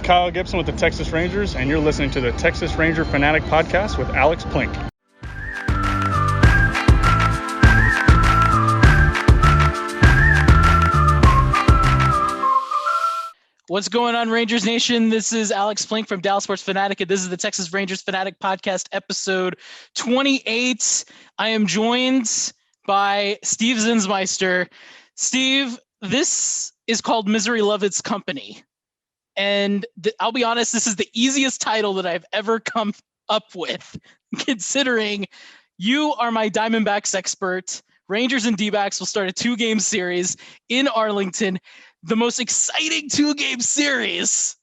Kyle Gibson with the Texas Rangers, and you're listening to the Texas Ranger Fanatic podcast with Alex Plink. What's going on, Rangers Nation? This is Alex Plink from Dallas Sports Fanatic, and this is the Texas Rangers Fanatic podcast, episode 28. I am joined by Steve Zinsmeister. Steve, this is called Misery Loves Company. And I'll be honest, this is the easiest title that I've ever come up with, considering you are my Diamondbacks expert. Rangers and D-backs will start a 2-game series in Arlington. The most exciting 2-game series.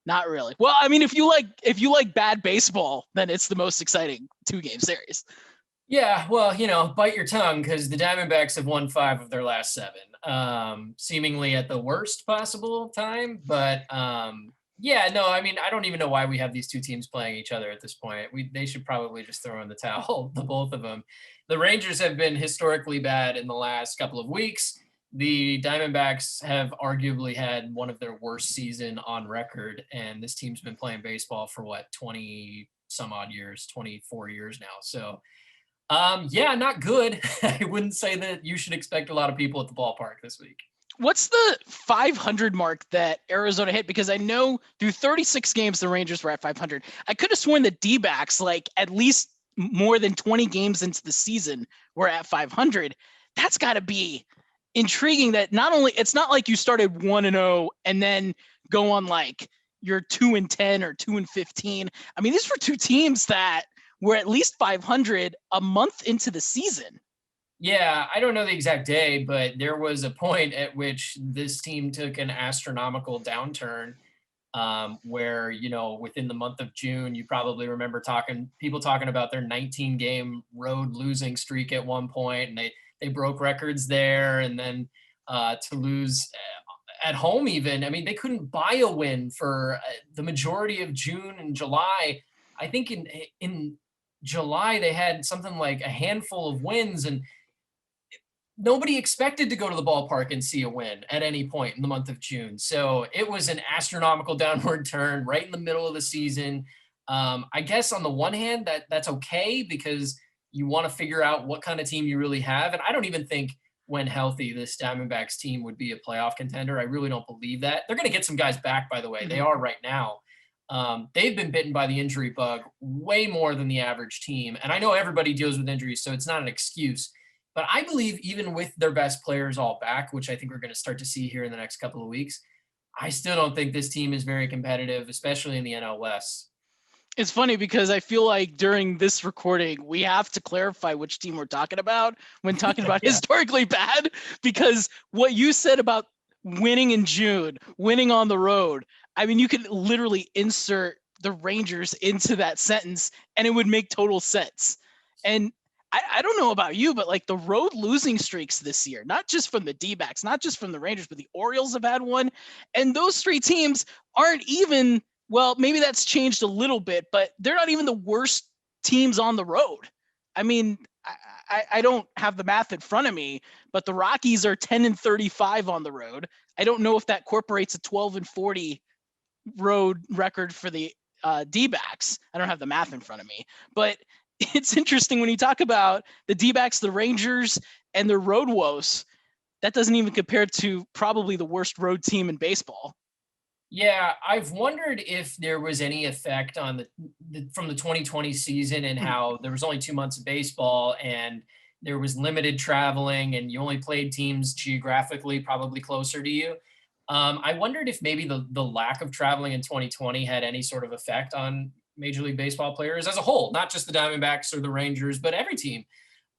Not really. Well, I mean, if you like bad baseball, then it's the most exciting 2-game series. Yeah, well, bite your tongue, because the Diamondbacks have won 5 of their last 7, seemingly at the worst possible time. But I don't even know why we have these two teams playing each other at this point. They should probably just throw in the towel, the both of them. The Rangers have been historically bad in the last couple of weeks. The Diamondbacks have arguably had one of their worst season on record, and this team's been playing baseball for 20 some odd years, 24 years now. So not good. I wouldn't say that you should expect a lot of people at the ballpark this week. What's the 500 mark that Arizona hit? Because I know through 36 games, the Rangers were at 500. I could have sworn the D-backs, at least more than 20 games into the season, were at 500. That's got to be intriguing, that not only, it's not like you started 1-0 and then go on you're 2-10 or 2-15. I mean, these were two teams that were at least 500 a month into the season. Yeah, I don't know the exact day, but there was a point at which this team took an astronomical downturn where, within the month of June, you probably remember people talking about their 19-game road losing streak at one point, and they broke records there. And then to lose at home even, I mean, they couldn't buy a win for the majority of June and July. I think in July, they had something like a handful of wins, and nobody expected to go to the ballpark and see a win at any point in the month of June. So it was an astronomical downward turn right in the middle of the season. I guess on the one hand, that's okay, because you want to figure out what kind of team you really have. And I don't even think when healthy, this Diamondbacks team would be a playoff contender. I really don't believe that. They're going to get some guys back, by the way. They are right now. They've been bitten by the injury bug way more than the average team. And I know everybody deals with injuries, so it's not an excuse. But I believe even with their best players all back, which I think we're going to start to see here in the next couple of weeks, I still don't think this team is very competitive, especially in the NL West. It's funny because I feel like during this recording, we have to clarify which team we're talking about when talking about historically bad, because what you said about winning in June, winning on the road, I mean, you could literally insert the Rangers into that sentence and it would make total sense. And I don't know about you, but the road losing streaks this year, not just from the D-backs, not just from the Rangers, but the Orioles have had one. And those 3 teams aren't even, well, maybe that's changed a little bit, but they're not even the worst teams on the road. I mean, I don't have the math in front of me, but the Rockies are 10-35 on the road. I don't know if that incorporates a 12-40 road record for the D-backs. I don't have the math in front of me, but it's interesting when you talk about the D-backs, the Rangers, and their road woes. That doesn't even compare to probably the worst road team in baseball. Yeah, I've wondered if there was any effect on from the 2020 season and how there was only 2 months of baseball and there was limited traveling and you only played teams geographically probably closer to you. I wondered if maybe the lack of traveling in 2020 had any sort of effect on Major League Baseball players as a whole, not just the Diamondbacks or the Rangers, but every team.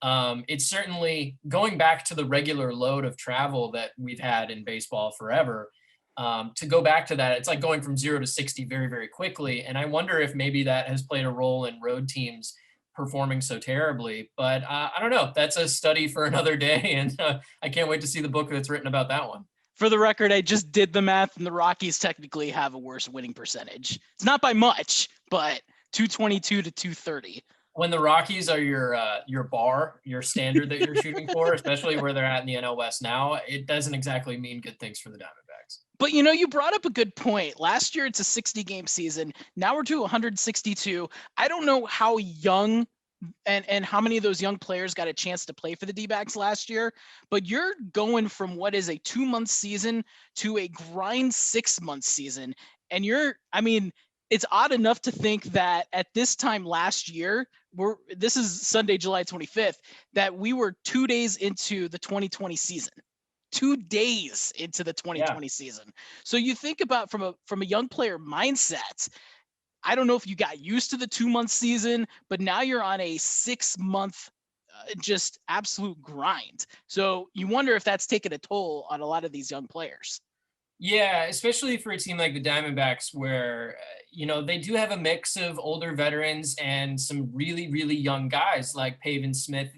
It's certainly going back to the regular load of travel that we've had in baseball forever. To go back to that, it's like going from 0 to 60 very, very quickly. And I wonder if maybe that has played a role in road teams performing so terribly. But I don't know. That's a study for another day. And I can't wait to see the book that's written about that one. For the record, I just did the math, and the Rockies technically have a worse winning percentage. It's not by much, but 222 to 230. When the Rockies are your bar, your standard that you're shooting for, especially where they're at in the NL West now, it doesn't exactly mean good things for the Diamondbacks. But you brought up a good point. Last year it's a 60-game season. Now we're to 162. I don't know how young and how many of those young players got a chance to play for the D-backs last year, but you're going from what is a 2-month season to a grind 6-month season. And it's odd enough to think that at this time last year, this is Sunday, July 25th, that we were 2 days into the 2020 season. 2 days into the 2020 season. So you think about from a young player mindset, I don't know if you got used to the 2-month season, but now you're on a 6-month just absolute grind. So you wonder if that's taken a toll on a lot of these young players. Yeah, especially for a team like the Diamondbacks where, they do have a mix of older veterans and some really, really young guys like Pavin Smith,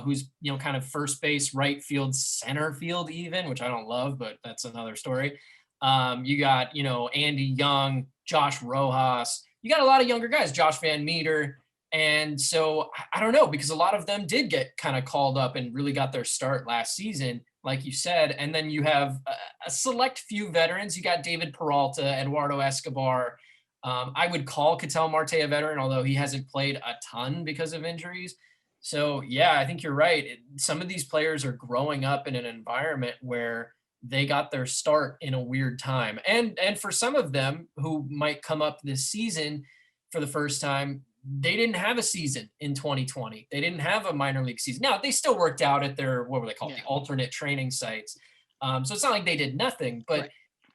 who's, kind of first base, right field, center field even, which I don't love, but that's another story. You got, Andy Young, Josh Rojas. You got a lot of younger guys, Josh Van Meter. And so I don't know, because a lot of them did get kind of called up and really got their start last season, like you said. And then you have a select few veterans. You got David Peralta, Eduardo Escobar. I would call Ketel Marte a veteran, although he hasn't played a ton because of injuries. So, yeah, I think you're right. Some of these players are growing up in an environment where they got their start in a weird time. And for some of them who might come up this season for the first time, they didn't have a season in 2020. They didn't have a minor league season. Now, they still worked out at their, what were they called? The alternate training sites. So it's not like they did nothing, but right.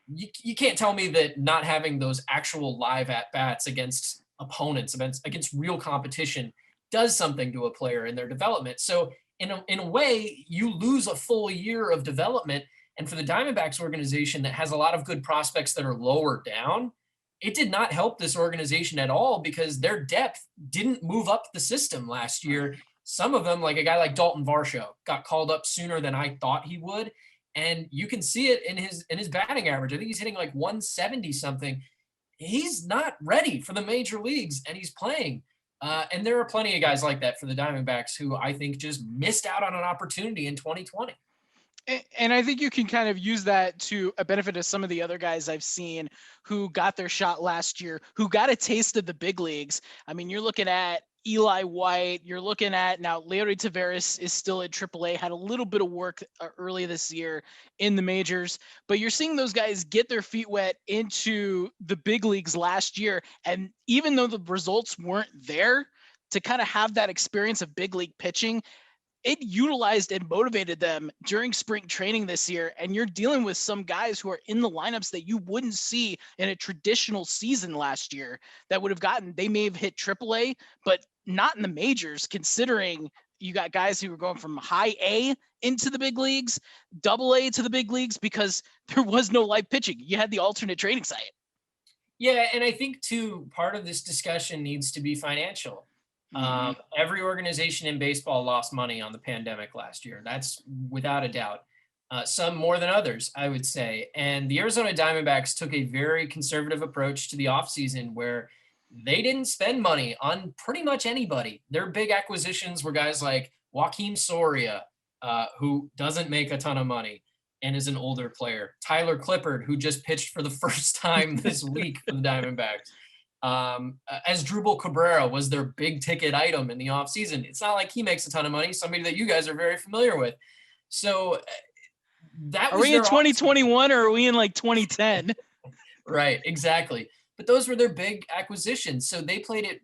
You can't tell me that not having those actual live at-bats against opponents, against real competition, does something to a player in their development. So in a way, you lose a full year of development. And for the Diamondbacks organization that has a lot of good prospects that are lower down, it did not help this organization at all because their depth didn't move up the system last year. Some of them, like a guy like Dalton Varsho, got called up sooner than I thought he would. And you can see it in his batting average. I think he's hitting like 170 something. He's not ready for the major leagues, and he's playing. And there are plenty of guys like that for the Diamondbacks who I think just missed out on an opportunity in 2020. And I think you can kind of use that to a benefit of some of the other guys I've seen who got their shot last year, who got a taste of the big leagues. I mean, you're looking at Eli White. You're looking at now Leody Taveras is still at AAA, had a little bit of work early this year in the majors, but you're seeing those guys get their feet wet into the big leagues last year. And even though the results weren't there, to kind of have that experience of big league pitching, it utilized and motivated them during spring training this year. And you're dealing with some guys who are in the lineups that you wouldn't see in a traditional season last year that would have they may have hit AAA, but not in the majors, considering you got guys who were going from high A into the big leagues, AA to the big leagues, because there was no live pitching. You had the alternate training site. Yeah. And I think too, part of this discussion needs to be financial. Every organization in baseball lost money on the pandemic last year. That's without a doubt. Some more than others, I would say. And the Arizona Diamondbacks took a very conservative approach to the offseason where they didn't spend money on pretty much anybody. Their big acquisitions were guys like Joaquin Soria, who doesn't make a ton of money and is an older player. Tyler Clippard, who just pitched for the first time this week for the Diamondbacks. Asdrubal Cabrera was their big ticket item in the offseason. It's not like he makes a ton of money, somebody that you guys are very familiar with. So that was. Are we in 2021 or are we in like 2010? Right, exactly. But those were their big acquisitions. So they played it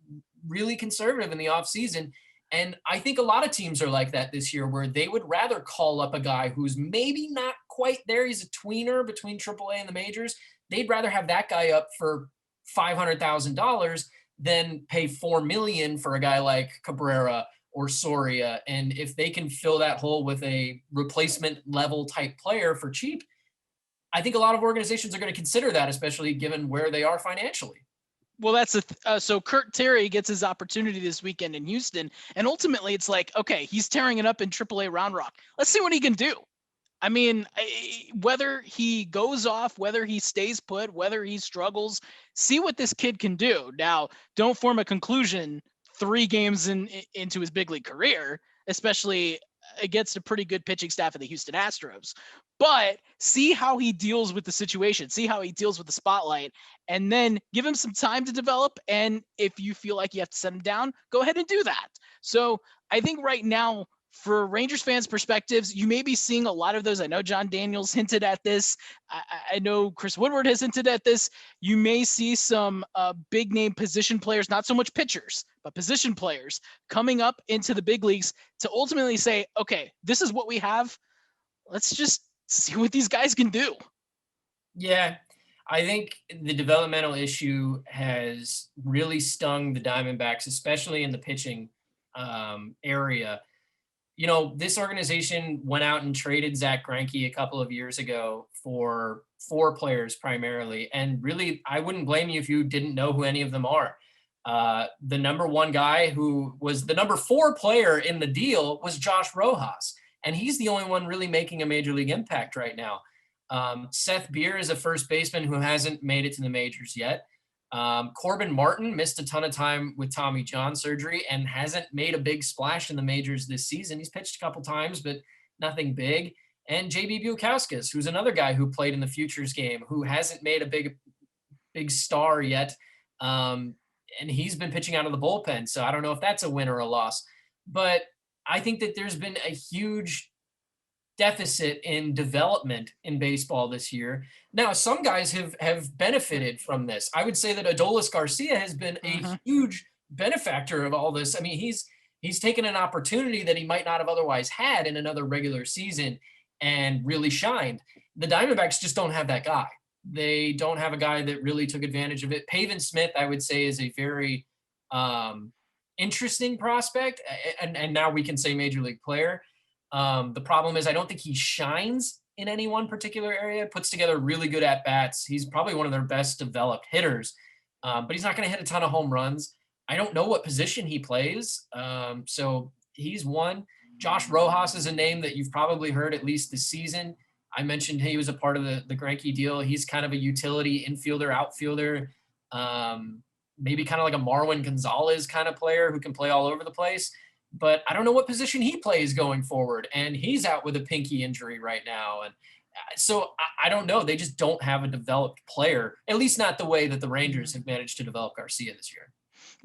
really conservative in the offseason. And I think a lot of teams are like that this year, where they would rather call up a guy who's maybe not quite there. He's a tweener between AAA and the majors. They'd rather have that guy up for $500,000 than pay $4 million for a guy like Cabrera or Soria. And if they can fill that hole with a replacement level type player for cheap, I think a lot of organizations are going to consider that, especially given where they are financially. Well, that's so Kurt Terry gets his opportunity this weekend in Houston, and ultimately it's like, okay, he's tearing it up in AAA Round Rock. Let's see what he can do. I mean, whether he goes off, whether he stays put, whether he struggles, see what this kid can do. Now, don't form a conclusion 3 games into his big league career, especially against a pretty good pitching staff of the Houston Astros. But see how he deals with the situation, see how he deals with the spotlight, and then give him some time to develop. And if you feel like you have to set him down, go ahead and do that. So I think right now, for Rangers fans' perspectives, you may be seeing a lot of those. I know John Daniels hinted at this. I know Chris Woodward has hinted at this. You may see some big name position players, not so much pitchers, but position players coming up into the big leagues to ultimately say, okay, this is what we have. Let's just see what these guys can do. Yeah, I think the developmental issue has really stung the Diamondbacks, especially in the pitching area. You know, this organization went out and traded Zach Greinke a couple of years ago for 4 players primarily. And really, I wouldn't blame you if you didn't know who any of them are. The number 1 guy who was the number 4 player in the deal was Josh Rojas. And he's the only one really making a major league impact right now. Seth Beer is a first baseman who hasn't made it to the majors yet. Corbin Martin missed a ton of time with Tommy John surgery and hasn't made a big splash in the majors this season. He's pitched a couple times, but nothing big. And JB Bukauskas, who's another guy who played in the futures game, who hasn't made a big star yet. And he's been pitching out of the bullpen. So I don't know if that's a win or a loss, but I think that there's been a huge deficit in development in baseball this year. Now, some guys have benefited from this. I would say that Adolis Garcia has been a huge benefactor of all this. I mean, he's taken an opportunity that he might not have otherwise had in another regular season and really shined. The Diamondbacks just don't have that guy. They don't have a guy that really took advantage of it. Pavin Smith, I would say, is a very interesting prospect, and now we can say major league player. The problem is I don't think he shines in any one particular area, puts together really good at-bats. He's probably one of their best developed hitters, but he's not going to hit a ton of home runs. I don't know what position he plays, so he's one. Josh Rojas is a name that you've probably heard at least this season. I mentioned he was a part of the Greinke deal. He's kind of a utility infielder, outfielder, maybe kind of like a Marwin Gonzalez kind of player who can play all over the place. But I don't know what position he plays going forward. And he's out with a pinky injury right now. And so I don't know. They just don't have a developed player, at least not the way that the Rangers have managed to develop Garcia this year.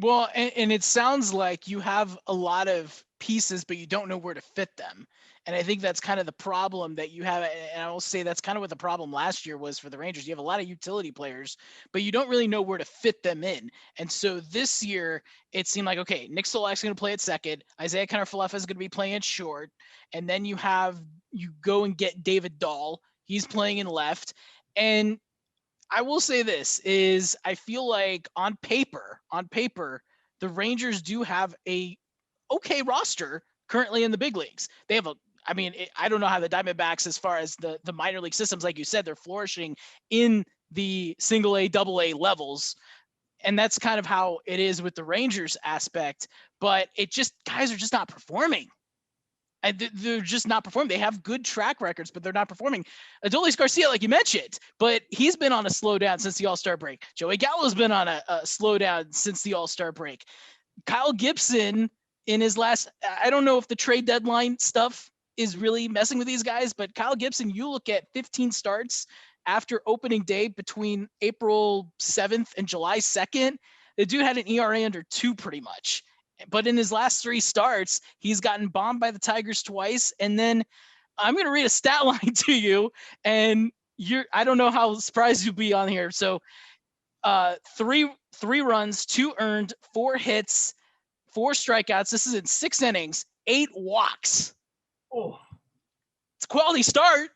Well, and it sounds like you have a lot of pieces, but you don't know where to fit them. And I think that's kind of the problem that you have. And I will say that's kind of what the problem last year was for the Rangers. You have a lot of utility players, but you don't really know where to fit them in. And so this year it seemed like, okay, Nick Solak's going to play at second. Isaiah Kiner-Falefa is going to be playing at short. And then you go and get David Dahl. He's playing in left. And I will say this is I feel like on paper, the Rangers do have a okay roster currently in the big leagues. They have I don't know how the Diamondbacks, as far as the minor league systems, like you said, they're flourishing in the single A, double A levels. And that's kind of how it is with the Rangers aspect, but guys are just not performing. They're just not performing. They have good track records, but they're not performing. Adolis Garcia, like you mentioned, but he's been on a slowdown since the All-Star break. Joey Gallo's been on a slowdown since the All-Star break. Kyle Gibson in his last, I don't know if the trade deadline stuff is really messing with these guys, but Kyle Gibson, you look at 15 starts after opening day between April 7th and July 2nd, the dude had an ERA under 2 pretty much. But in his last 3 starts, he's gotten bombed by the Tigers twice. And then I'm going to read a stat line to you, and I don't know how surprised you'll be on here. So 3 runs, 2 earned, 4 hits, 4 strikeouts. This is in 6 innings, 8 walks. Oh, it's a quality start.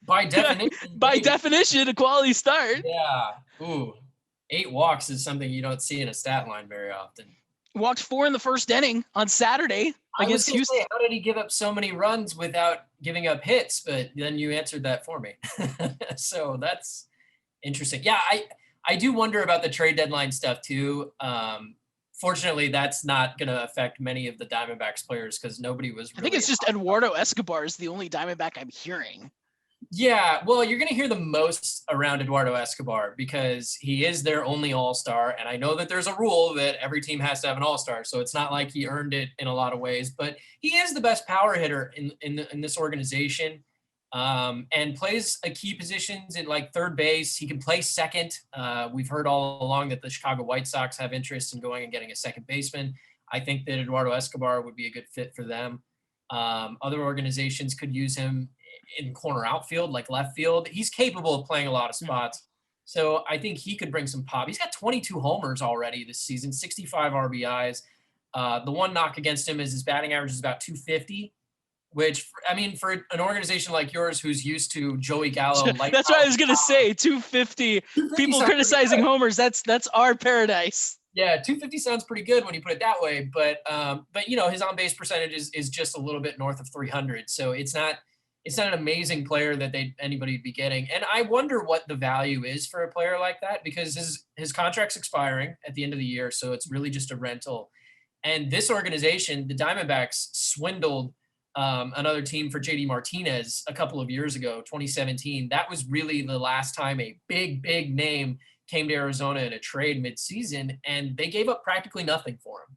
By definition. By definition, a quality start. Yeah. Ooh. 8 walks is something you don't see in a stat line very often. Walked 4 in the first inning on Saturday against Houston. How did he give up so many runs without giving up hits? But then you answered that for me. So that's interesting. Yeah, I do wonder about the trade deadline stuff too. Fortunately, that's not going to affect many of the Diamondbacks players because nobody was really. I think it's just Eduardo Escobar is the only Diamondback I'm hearing. Yeah, well, you're going to hear the most around Eduardo Escobar because he is their only all-star. And I know that there's a rule that every team has to have an all-star. So it's not like he earned it in a lot of ways, but he is the best power hitter in this organization, and plays a key positions in like third base. He can play second. We've heard all along that the Chicago White Sox have interest in going and getting a second baseman. I think that Eduardo Escobar would be a good fit for them. Other organizations could use him in corner outfield, like left field. He's capable of playing a lot of spots. So I think he could bring some pop. He's got 22 homers already this season, 65 RBIs. The one knock against him is his batting average is about 250, which, I mean, for an organization like yours who's used to Joey Gallo. That's what I was going to say, 250. People criticizing homers, that's our paradise. Yeah, 250 sounds pretty good when you put it that way, but you know, his on-base percentage is just a little bit north of 300. So it's not an amazing player that anybody would be getting. And I wonder what the value is for a player like that, because his contract's expiring at the end of the year. So it's really just a rental. And this organization, the Diamondbacks, swindled another team for JD Martinez a couple of years ago, 2017. That was really the last time a big name came to Arizona in a trade midseason, and they gave up practically nothing for him.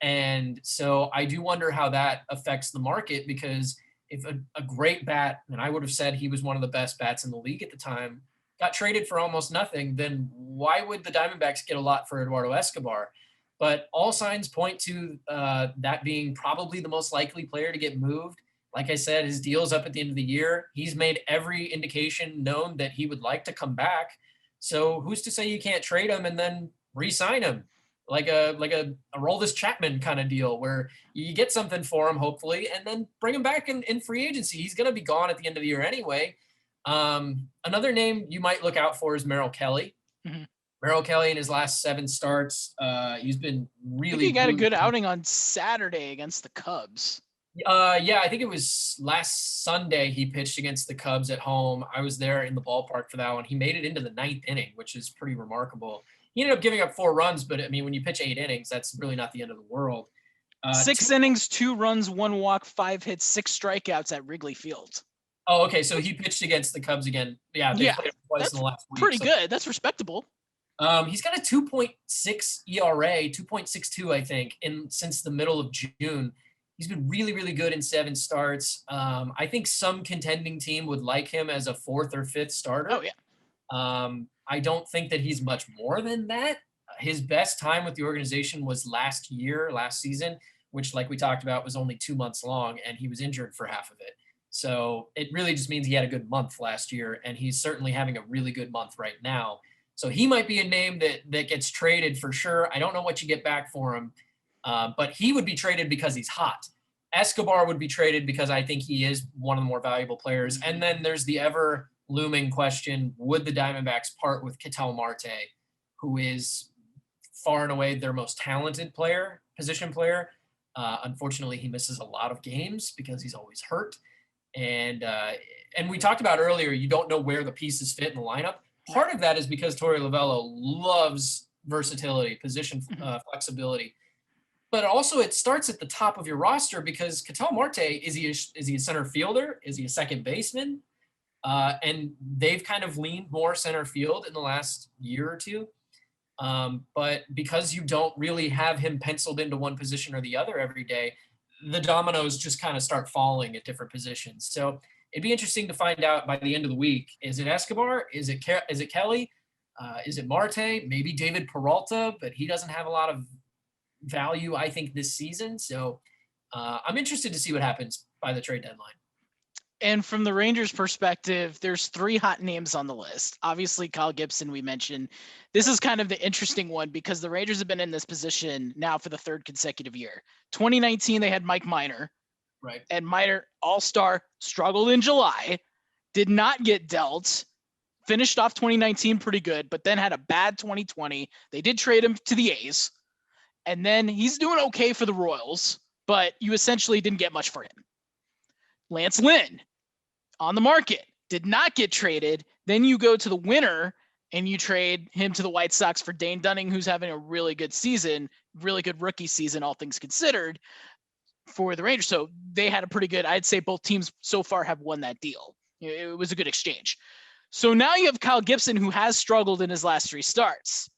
And so I do wonder how that affects the market, because if a great bat, and I would have said he was one of the best bats in the league at the time, got traded for almost nothing, then why would the Diamondbacks get a lot for Eduardo Escobar? But all signs point to that being probably the most likely player to get moved. Like I said, his deal's up at the end of the year. He's made every indication known that he would like to come back. So who's to say you can't trade him and then re-sign him? Like a Aroldis Chapman kind of deal where you get something for him, hopefully, and then bring him back in free agency. He's going to be gone at the end of the year anyway. Another name you might look out for is Merrill Kelly. Mm-hmm. Merrill Kelly in his last 7 starts, he's been really. I think he got a good outing on Saturday against the Cubs. Yeah, I think it was last Sunday he pitched against the Cubs at home. I was there in the ballpark for that one. He made it into the 9th inning, which is pretty remarkable. He ended up giving up 4 runs, but I mean, when you pitch 8 innings, that's really not the end of the world. 6 innings, 2 runs, 1 walk, 5 hits, 6 strikeouts at Wrigley Field. Oh, okay. So he pitched against the Cubs again. Yeah, they played twice in the last week. Pretty good. That's respectable. He's got a 2.6 ERA, 2.62, I think, since the middle of June. He's been really, really good in 7 starts. I think some contending team would like him as a 4th or 5th starter. Oh, yeah. I don't think that he's much more than that. His best time with the organization was last season, which, like we talked about, was only 2 months long, and he was injured for half of it. So it really just means he had a good month last year, and he's certainly having a really good month right now. So he might be a name that gets traded for sure. I don't know what you get back for him, but he would be traded because he's hot. Escobar would be traded because I think he is one of the more valuable players. And then there's the ever looming question, would the Diamondbacks part with Ketel Marte, who is far and away their most talented position player. Unfortunately, he misses a lot of games because he's always hurt. And we talked about earlier, you don't know where the pieces fit in the lineup. Part of that is because Torey Lovullo loves versatility, position flexibility. But also it starts at the top of your roster because Ketel Marte, is he a center fielder? Is he a second baseman? And they've kind of leaned more center field in the last year or two. But because you don't really have him penciled into one position or the other every day, the dominoes just kind of start falling at different positions. So it'd be interesting to find out by the end of the week. Is it Escobar? Is it Kelly? Is it Marte? Maybe David Peralta, but he doesn't have a lot of value, I think, this season. So I'm interested to see what happens by the trade deadline. And from the Rangers' perspective, there's 3 hot names on the list. Obviously, Kyle Gibson, we mentioned. This is kind of the interesting one because the Rangers have been in this position now for the 3rd consecutive year. 2019, they had Mike Minor. Right. And Minor, all-star, struggled in July, did not get dealt, finished off 2019 pretty good, but then had a bad 2020. They did trade him to the A's. And then he's doing okay for the Royals, but you essentially didn't get much for him. Lance Lynn on the market, did not get traded. Then you go to the winter and you trade him to the White Sox for Dane Dunning, who's having a really good season, really good rookie season, all things considered, for the Rangers. So they had a pretty good, I'd say both teams so far have won that deal. It was a good exchange. So now you have Kyle Gibson, who has struggled in his last 3 starts.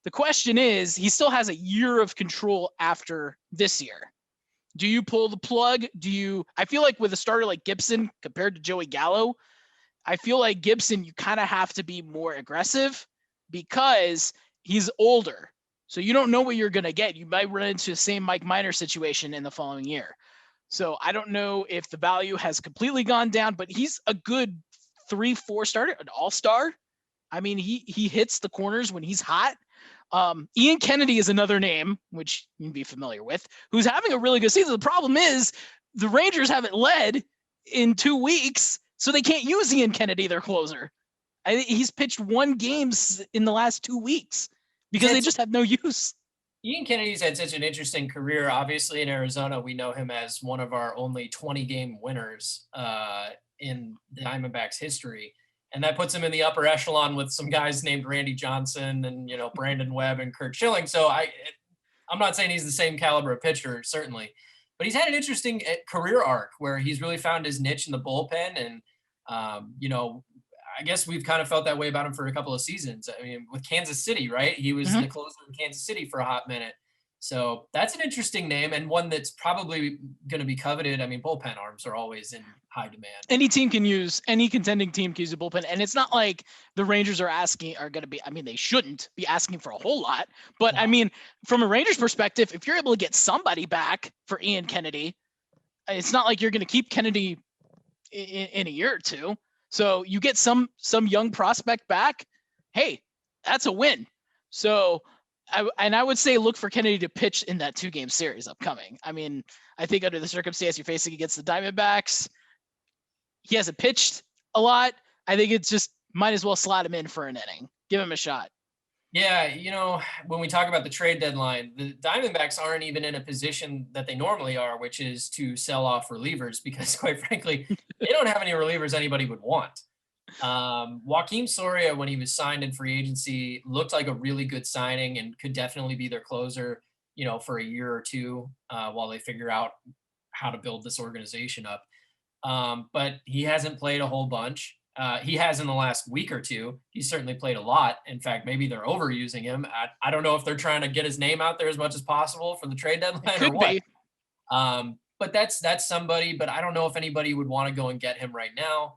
The question is, he still has a year of control after this year. Do you pull the plug? I feel like with a starter like Gibson compared to Joey Gallo, I feel like Gibson, you kind of have to be more aggressive because he's older. So you don't know what you're going to get. You might run into the same Mike Minor situation in the following year. So I don't know if the value has completely gone down, but he's a good 3-4 starter, an all-star. I mean, he hits the corners when he's hot. Ian Kennedy is another name, which you can be familiar with, who's having a really good season. The problem is the Rangers haven't led in 2 weeks, so they can't use Ian Kennedy, their closer. He's pitched 1 game in the last 2 weeks because they just have no use. Ian Kennedy's had such an interesting career. Obviously, in Arizona, we know him as one of our only 20-game winners in the Diamondbacks history. And that puts him in the upper echelon with some guys named Randy Johnson and, Brandon Webb and Kurt Schilling. So I'm not saying he's the same caliber of pitcher, certainly. But he's had an interesting career arc where he's really found his niche in the bullpen. And, I guess we've kind of felt that way about him for a couple of seasons. I mean, with Kansas City, right? He was the closer in Kansas City for a hot minute. So that's an interesting name and one that's probably going to be coveted. I mean, bullpen arms are always in high demand. Any contending team can use a bullpen. And it's not like the Rangers they shouldn't be asking for a whole lot. But no. I mean, from a Rangers perspective, if you're able to get somebody back for Ian Kennedy, it's not like you're going to keep Kennedy in a year or two. So you get some young prospect back. Hey, that's a win. So I would say look for Kennedy to pitch in that 2-game series upcoming. I mean, I think under the circumstance you're facing against the Diamondbacks, he hasn't pitched a lot. I think it's just might as well slot him in for an inning. Give him a shot. Yeah, when we talk about the trade deadline, the Diamondbacks aren't even in a position that they normally are, which is to sell off relievers because, quite frankly, they don't have any relievers anybody would want. Joakim Soria, when he was signed in free agency, looked like a really good signing and could definitely be their closer, for a year or two while they figure out how to build this organization up. But he hasn't played a whole bunch. He has in the last week or two. He's certainly played a lot. In fact, maybe they're overusing him. I don't know if they're trying to get his name out there as much as possible for the trade deadline or what. But that's somebody, but I don't know if anybody would want to go and get him right now.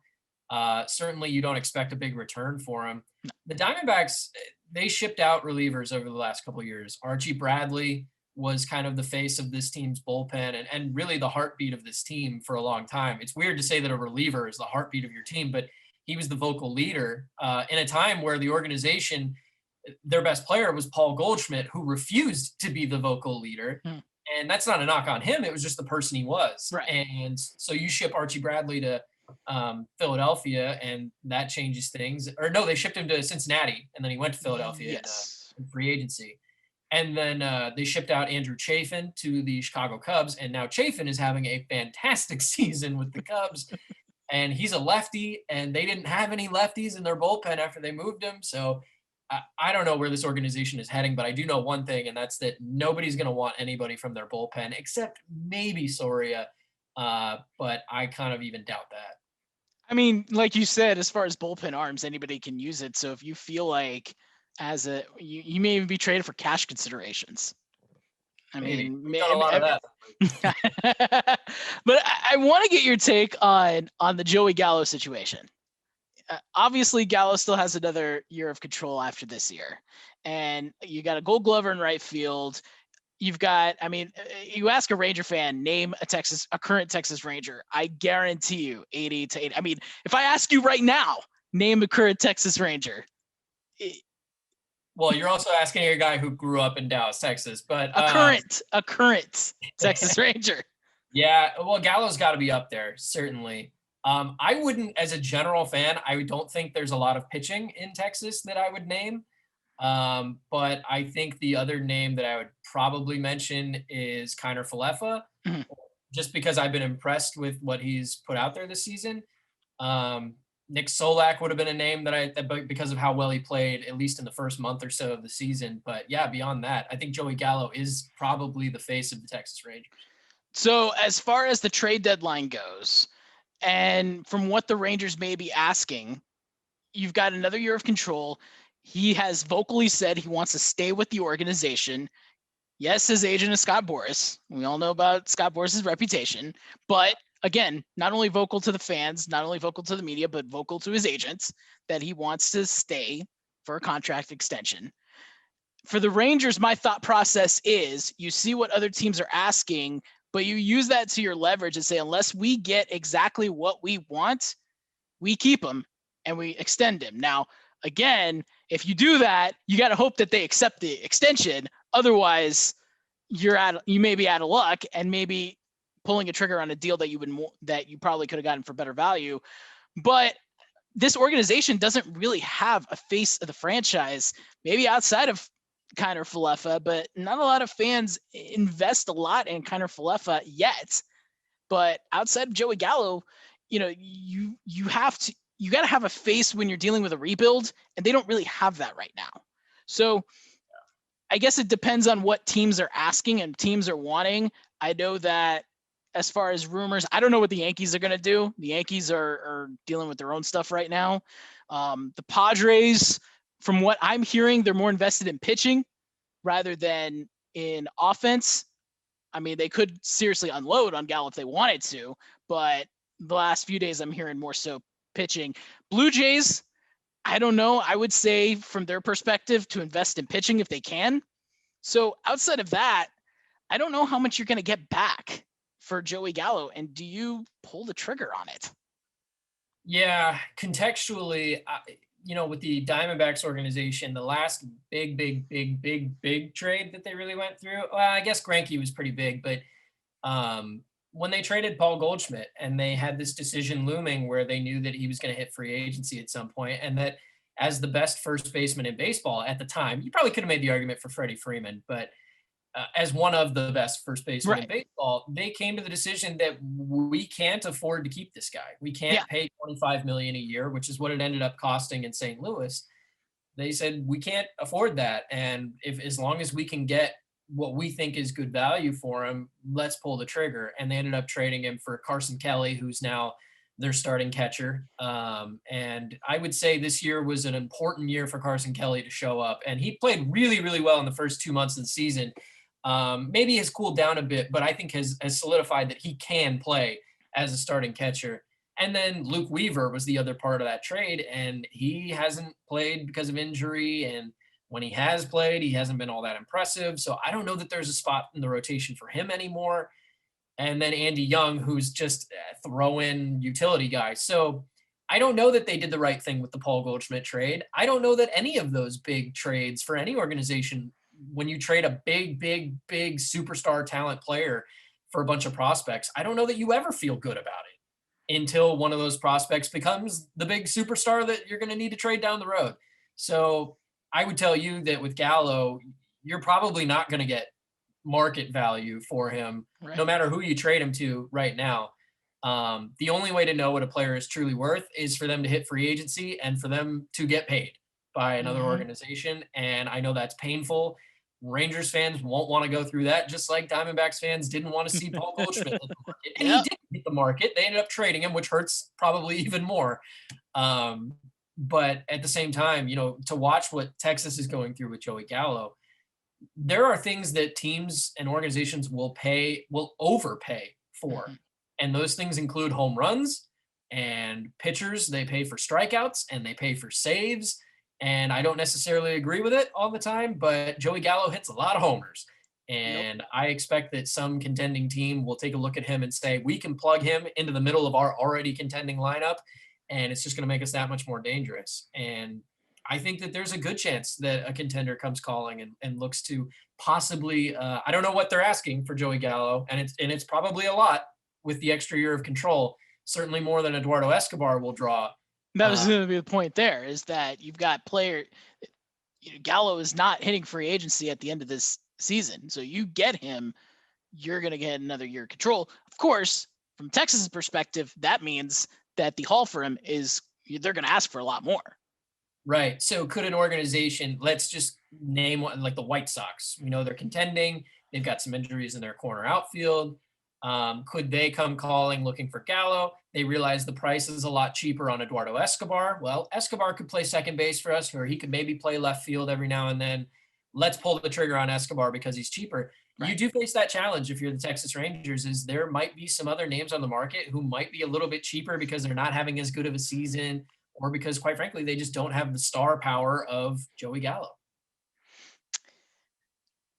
Certainly you don't expect a big return for him. The Diamondbacks, they shipped out relievers over the last couple of years. Archie Bradley was kind of the face of this team's bullpen and really the heartbeat of this team for a long time. It's weird to say that a reliever is the heartbeat of your team, but he was the vocal leader in a time where the organization, their best player was Paul Goldschmidt, who refused to be the vocal leader. And that's not a knock on him. It was just the person he was. Right. And so you ship Archie Bradley to Philadelphia and that changes things. Or no, they shipped him to Cincinnati and then he went to Philadelphia in free agency. And then they shipped out Andrew Chafin to the Chicago Cubs. And now Chafin is having a fantastic season with the Cubs. And he's a lefty, and they didn't have any lefties in their bullpen after they moved him. So I don't know where this organization is heading, but I do know one thing, and that's that nobody's going to want anybody from their bullpen except maybe Soria. But I kind of even doubt that. I mean, like you said, as far as bullpen arms, anybody can use it. So if you feel like you may even be traded for cash considerations. I mean, we've done a lot of that. But I want to get your take on the Joey Gallo situation. Obviously, Gallo still has another year of control after this year, and you got a Gold Glover in right field. You've got, I mean, you ask a Ranger fan, name a current Texas Ranger. I guarantee you 80 to 80. I mean, if I ask you right now, name a current Texas Ranger. Well, you're also asking a guy who grew up in Dallas, Texas, but a current Texas Ranger. Yeah, well, Gallo's got to be up there, certainly. I wouldn't, as a general fan, I don't think there's a lot of pitching in Texas that I would name. But I think the other name that I would probably mention is Kiner Falefa, just because I've been impressed with what he's put out there this season. Nick Solak would have been a name that because of how well he played, at least in the first month or so of the season. But yeah, beyond that, I think Joey Gallo is probably the face of the Texas Rangers. So as far as the trade deadline goes, And from what the Rangers may be asking, you've got another year of control. He has vocally said he wants to stay with the organization. Yes, his agent is Scott Boras. We all know about Scott Boras' reputation. But again, not only vocal to the fans, not only vocal to the media, but vocal to his agents that he wants to stay for a contract extension. For the Rangers, my thought process is you see what other teams are asking, but you use that to your leverage and say, unless we get exactly what we want, we keep him and we extend him. Now, again, if you do that, you got to hope that they accept the extension. Otherwise, you may be out of luck and maybe pulling a trigger on a deal that you probably could have gotten for better value. But this organization doesn't really have a face of the franchise, maybe outside of Kiner Falefa, but not a lot of fans invest a lot in Kiner Falefa yet. But outside of Joey Gallo, you got to have a face when you're dealing with a rebuild, and they don't really have that right now. So I guess it depends on what teams are asking and teams are wanting. I know that as far as rumors, I don't know what the Yankees are going to do. The Yankees are dealing with their own stuff right now. The Padres, from what I'm hearing, they're more invested in pitching rather than in offense. I mean, they could seriously unload on Gallo if they wanted to, but the last few days I'm hearing more so pitching. Blue Jays, I don't know. I would say from their perspective to invest in pitching if they can. So outside of that, I don't know how much you're going to get back for Joey Gallo. And do you pull the trigger on it? Yeah, contextually, with the Diamondbacks organization, the last big trade that they really went through, well, I guess Greinke was pretty big, but when they traded Paul Goldschmidt and they had this decision looming where they knew that he was going to hit free agency at some point, and that as the best first baseman in baseball at the time, you probably could have made the argument for Freddie Freeman, but as one of the best first basemen in baseball, they came to the decision that we can't afford to keep this guy. We can't pay $25 million a year, which is what it ended up costing in St. Louis. They said, we can't afford that. And as long as we can get what we think is good value for him, let's pull the trigger. And they ended up trading him for Carson Kelly, who's now their starting catcher. And I would say this year was an important year for Carson Kelly to show up. And he played really, really well in the first 2 months of the season. Maybe has cooled down a bit, but I think has solidified that he can play as a starting catcher. And then Luke Weaver was the other part of that trade, and he hasn't played because of injury. And when he has played, he hasn't been all that impressive. So I don't know that there's a spot in the rotation for him anymore. And then Andy Young, who's just a throw-in utility guy. So I don't know that they did the right thing with the Paul Goldschmidt trade. I don't know that any of those big trades for any organization, when you trade a big superstar talent player for a bunch of prospects, I don't know that you ever feel good about it until one of those prospects becomes the big superstar that you're going to need to trade down the road. So I would tell you that with Gallo, you're probably not going to get market value for him, no matter who you trade him to right now. The only way to know what a player is truly worth is for them to hit free agency and for them to get paid by another organization. And I know that's painful. Rangers fans won't want to go through that, just like Diamondbacks fans didn't want to see Paul Goldschmidt hit the market. And he did hit the market. They ended up trading him, which hurts probably even more. But at the same time, to watch what Texas is going through with Joey Gallo, there are things that teams and organizations will overpay for. And those things include home runs and pitchers. They pay for strikeouts and they pay for saves. And I don't necessarily agree with it all the time, but Joey Gallo hits a lot of homers. And I expect that some contending team will take a look at him and say, we can plug him into the middle of our already contending lineup, and it's just going to make us that much more dangerous. And I think that there's a good chance that a contender comes calling and looks to possibly, I don't know what they're asking for Joey Gallo, and it's probably a lot with the extra year of control, certainly more than Eduardo Escobar will draw. That was going to be the point there, is that you've got Gallo is not hitting free agency at the end of this season. So you get him, you're going to get another year of control. Of course, from Texas's perspective, that means that the haul for him is they're going to ask for a lot more. Right. So could an organization, let's just name one, like the White Sox, they're contending. They've got some injuries in their corner outfield. Could they come calling looking for Gallo? They realize the price is a lot cheaper on Eduardo Escobar. Well, Escobar could play second base for us, or he could maybe play left field every now and then. Let's pull the trigger on Escobar because he's cheaper. Right. You do face that challenge if you're the Texas Rangers, is there might be some other names on the market who might be a little bit cheaper because they're not having as good of a season, or because, quite frankly, they just don't have the star power of Joey Gallo.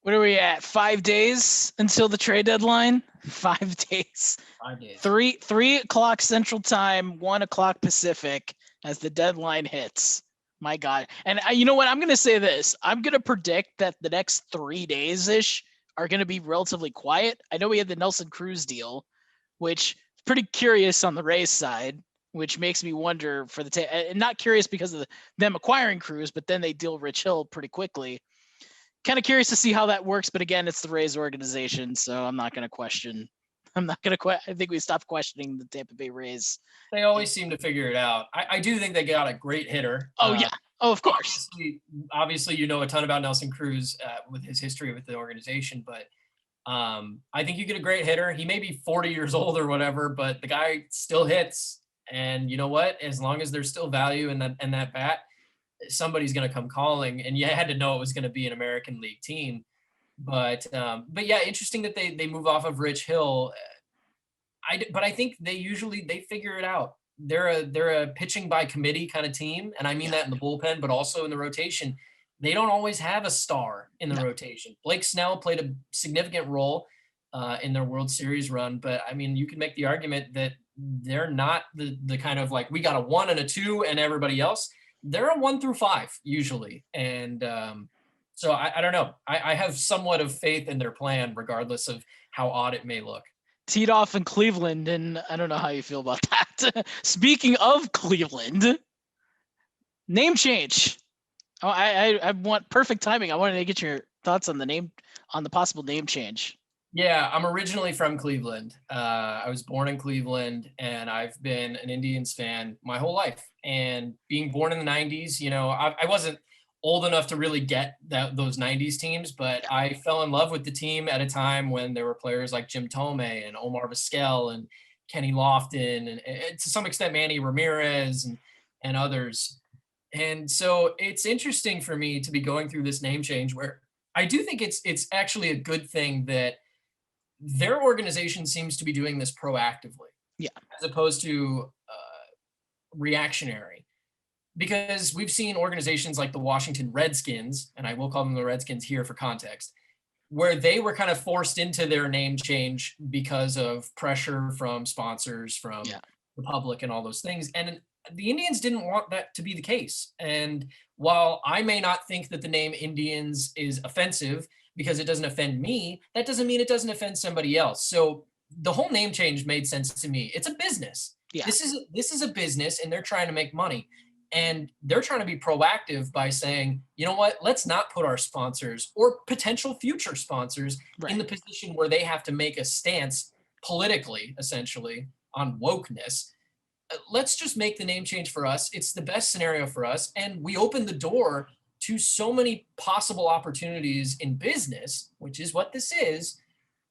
What are we at? 5 days until the trade deadline? 5 days. 5 days. 3 o'clock Central Time, 1 o'clock Pacific as the deadline hits. My God. And you know what? I'm going to say this. I'm going to predict that the next 3 days-ish are going to be relatively quiet. I know we had the Nelson Cruz deal, which is pretty curious on the Rays side, which makes me wonder for the and not curious because of them acquiring Cruz, but then they deal Rich Hill pretty quickly. Kind of curious to see how that works, but again, it's the Rays organization, so I'm not going to question. I think we stopped questioning the Tampa Bay Rays. They always seem to figure it out. I do think they got a great hitter. Oh, yeah. Oh, of course. Obviously, you know a ton about Nelson Cruz with his history with the organization, but I think you get a great hitter. He may be 40 years old or whatever, but the guy still hits. And you know what? As long as there's still value in that bat, somebody's going to come calling. And you had to know it was going to be an American League team. But yeah, interesting that they move off of Rich Hill. But I think they figure it out. They're a pitching by committee kind of team, and I mean that in the bullpen, but also in the rotation. They don't always have a star in the rotation. Blake Snell played a significant role in their World Series run, but I mean, you can make the argument that they're not the kind of like we got a 1 and a 2 and everybody else. They're a 1 through 5 usually, and so I don't know. I have somewhat of faith in their plan, regardless of how odd it may look. Teed off in Cleveland, and I don't know how you feel about that. Speaking of Cleveland, name change. Oh, I want perfect timing. I wanted to get your thoughts on the possible name change. Yeah, I'm originally from Cleveland. I was born in Cleveland, and I've been an Indians fan my whole life. And being born in the 90s, you know, I wasn't old enough to really get those 90s teams, but I fell in love with the team at a time when there were players like Jim Thome and Omar Vizquel and Kenny Lofton and to some extent Manny Ramirez and others. And so it's interesting for me to be going through this name change where I do think it's actually a good thing that their organization seems to be doing this proactively, as opposed to reactionary. Because we've seen organizations like the Washington Redskins, and I will call them the Redskins here for context, where they were kind of forced into their name change because of pressure from sponsors, from the public and all those things. And the Indians didn't want that to be the case. And while I may not think that the name Indians is offensive because it doesn't offend me, that doesn't mean it doesn't offend somebody else. So the whole name change made sense to me. It's a business. Yeah. This is a business, and they're trying to make money. And they're trying to be proactive by saying, you know what, let's not put our sponsors or potential future sponsors in the position where they have to make a stance politically, essentially, on wokeness. Let's just make the name change for us. It's the best scenario for us. And we open the door to so many possible opportunities in business, which is what this is.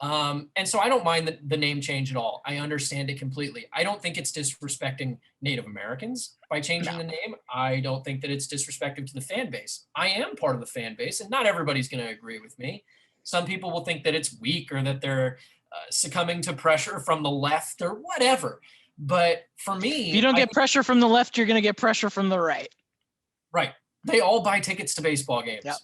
And so I don't mind the name change at all. I understand it completely. I don't think it's disrespecting Native Americans by changing the name. I don't think that it's disrespectful to the fan base. I am part of the fan base, and not everybody's going to agree with me. Some people will think that it's weak or that they're succumbing to pressure from the left or whatever. But for me, if you don't get pressure from the left, you're going to get pressure from the right. Right. They all buy tickets to baseball games. Yep.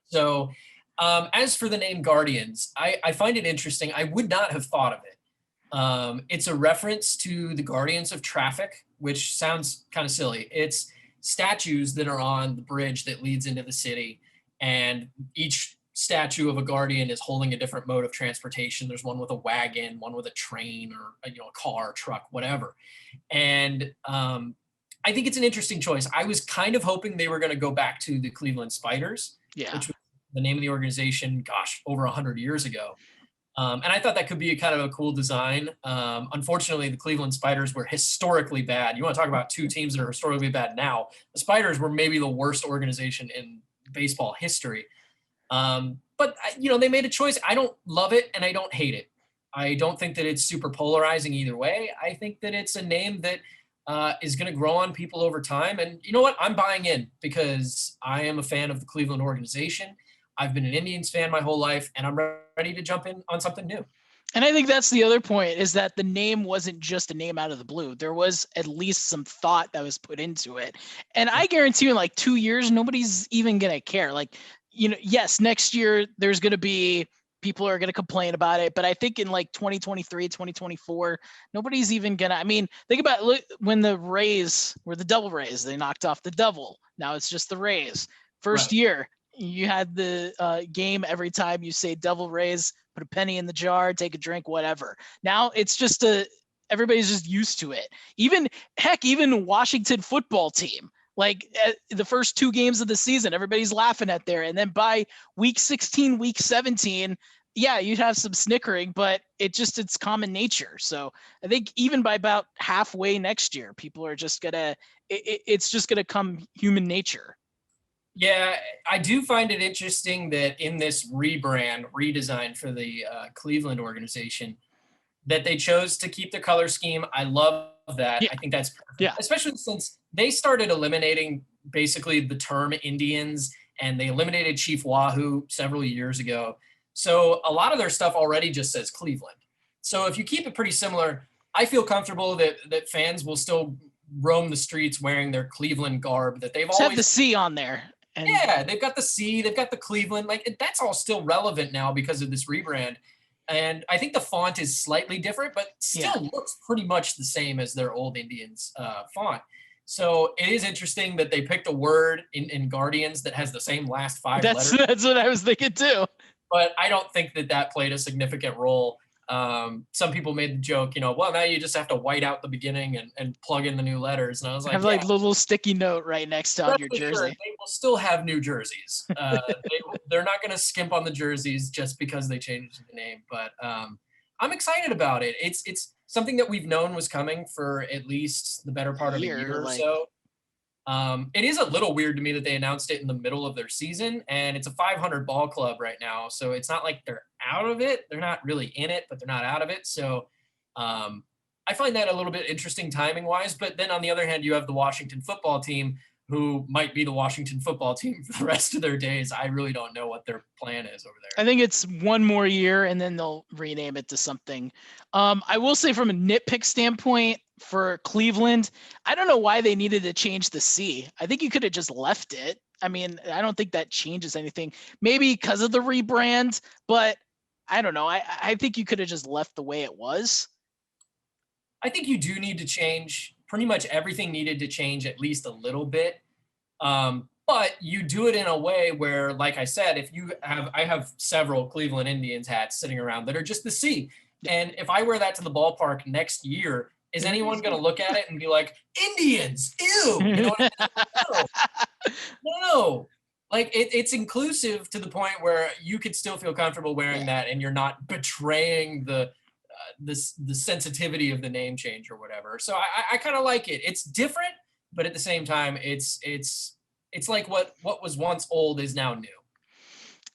So as for the name Guardians, I find it interesting. I would not have thought of it. It's a reference to the Guardians of Traffic, which sounds kind of silly. It's statues that are on the bridge that leads into the city, and each statue of a guardian is holding a different mode of transportation. There's one with a wagon, one with a train, or a car, truck, whatever. And I think it's an interesting choice. I was kind of hoping they were going to go back to the Cleveland Spiders, which was the name of the organization, over 100 years ago. And I thought that could be a kind of a cool design. Unfortunately, the Cleveland Spiders were historically bad. You want to talk about two teams that are historically bad now. The Spiders were maybe the worst organization in baseball history. But they made a choice. I don't love it and I don't hate it. I don't think that it's super polarizing either way. I think that it's a name that is going to grow on people over time. And you know what? I'm buying in because I am a fan of the Cleveland organization. I've been an Indians fan my whole life, and I'm ready to jump in on something new. And I think that's the other point, is that the name wasn't just a name out of the blue. There was at least some thought that was put into it. And I guarantee you in like 2 years, nobody's even going to care. Like, yes, next year there's going to be people are going to complain about it. But I think in like 2023, 2024, nobody's even going to, I mean, think about when the Rays were the Devil Rays, they knocked off the Devil. Now it's just the Rays. First year, you had the game every time you say Devil Rays, put a penny in the jar, take a drink, whatever. Now it's just everybody's just used to it. Even Washington football team, like the first 2 games of the season, everybody's laughing at there. And then by week 16, week 17, yeah, you'd have some snickering, but it's common nature. So I think even by about halfway next year, people are just it's just gonna come human nature. Yeah, I do find it interesting that in this redesign for the Cleveland organization, that they chose to keep the color scheme. I love that. Yeah. I think that's perfect. Yeah. Especially since they started eliminating basically the term Indians, and they eliminated Chief Wahoo several years ago. So a lot of their stuff already just says Cleveland. So if you keep it pretty similar, I feel comfortable that fans will still roam the streets wearing their Cleveland garb that they've Just always have the C on there. And yeah, they've got the C, they've got the Cleveland, like that's all still relevant now because of this rebrand. And I think the font is slightly different, but still looks pretty much the same as their old Indians font. So it is interesting that they picked a word in Guardians that has the same last 5 letters. That's what I was thinking too. But I don't think that played a significant role. Some people made the joke, well, now you just have to white out the beginning and plug in the new letters. And I was like, have like a little sticky note right next to on your jersey. Sure. They will still have new jerseys. They're not going to skimp on the jerseys just because they changed the name. But I'm excited about it. It's something that we've known was coming for at least the better part of a year or so. It is a little weird to me that they announced it in the middle of their season, and it's a 500 ball club right now. So it's not like they're out of it. They're not really in it, but they're not out of it. So I find that a little bit interesting timing wise. But then on the other hand, you have the Washington football team, who might be the Washington football team for the rest of their days. I really don't know what their plan is over there. I think it's one more year and then they'll rename it to something. I will say from a nitpick standpoint for Cleveland, I don't know why they needed to change the C. I think you could have just left it. I mean, I don't think that changes anything. Maybe because of the rebrand, but I don't know. I think you could have just left the way it was. I think you do need to change. Pretty much everything needed to change at least a little bit. But you do it in a way where, like I said, I have several Cleveland Indians hats sitting around that are just the C. And if I wear that to the ballpark next year, is anyone going to look at it and be like, Indians, ew? You know what I mean? No. Like it's inclusive to the point where you could still feel comfortable wearing that, and you're not betraying the sensitivity of the name change or whatever. So I kind of like it. It's different, but at the same time, it's like what was once old is now new.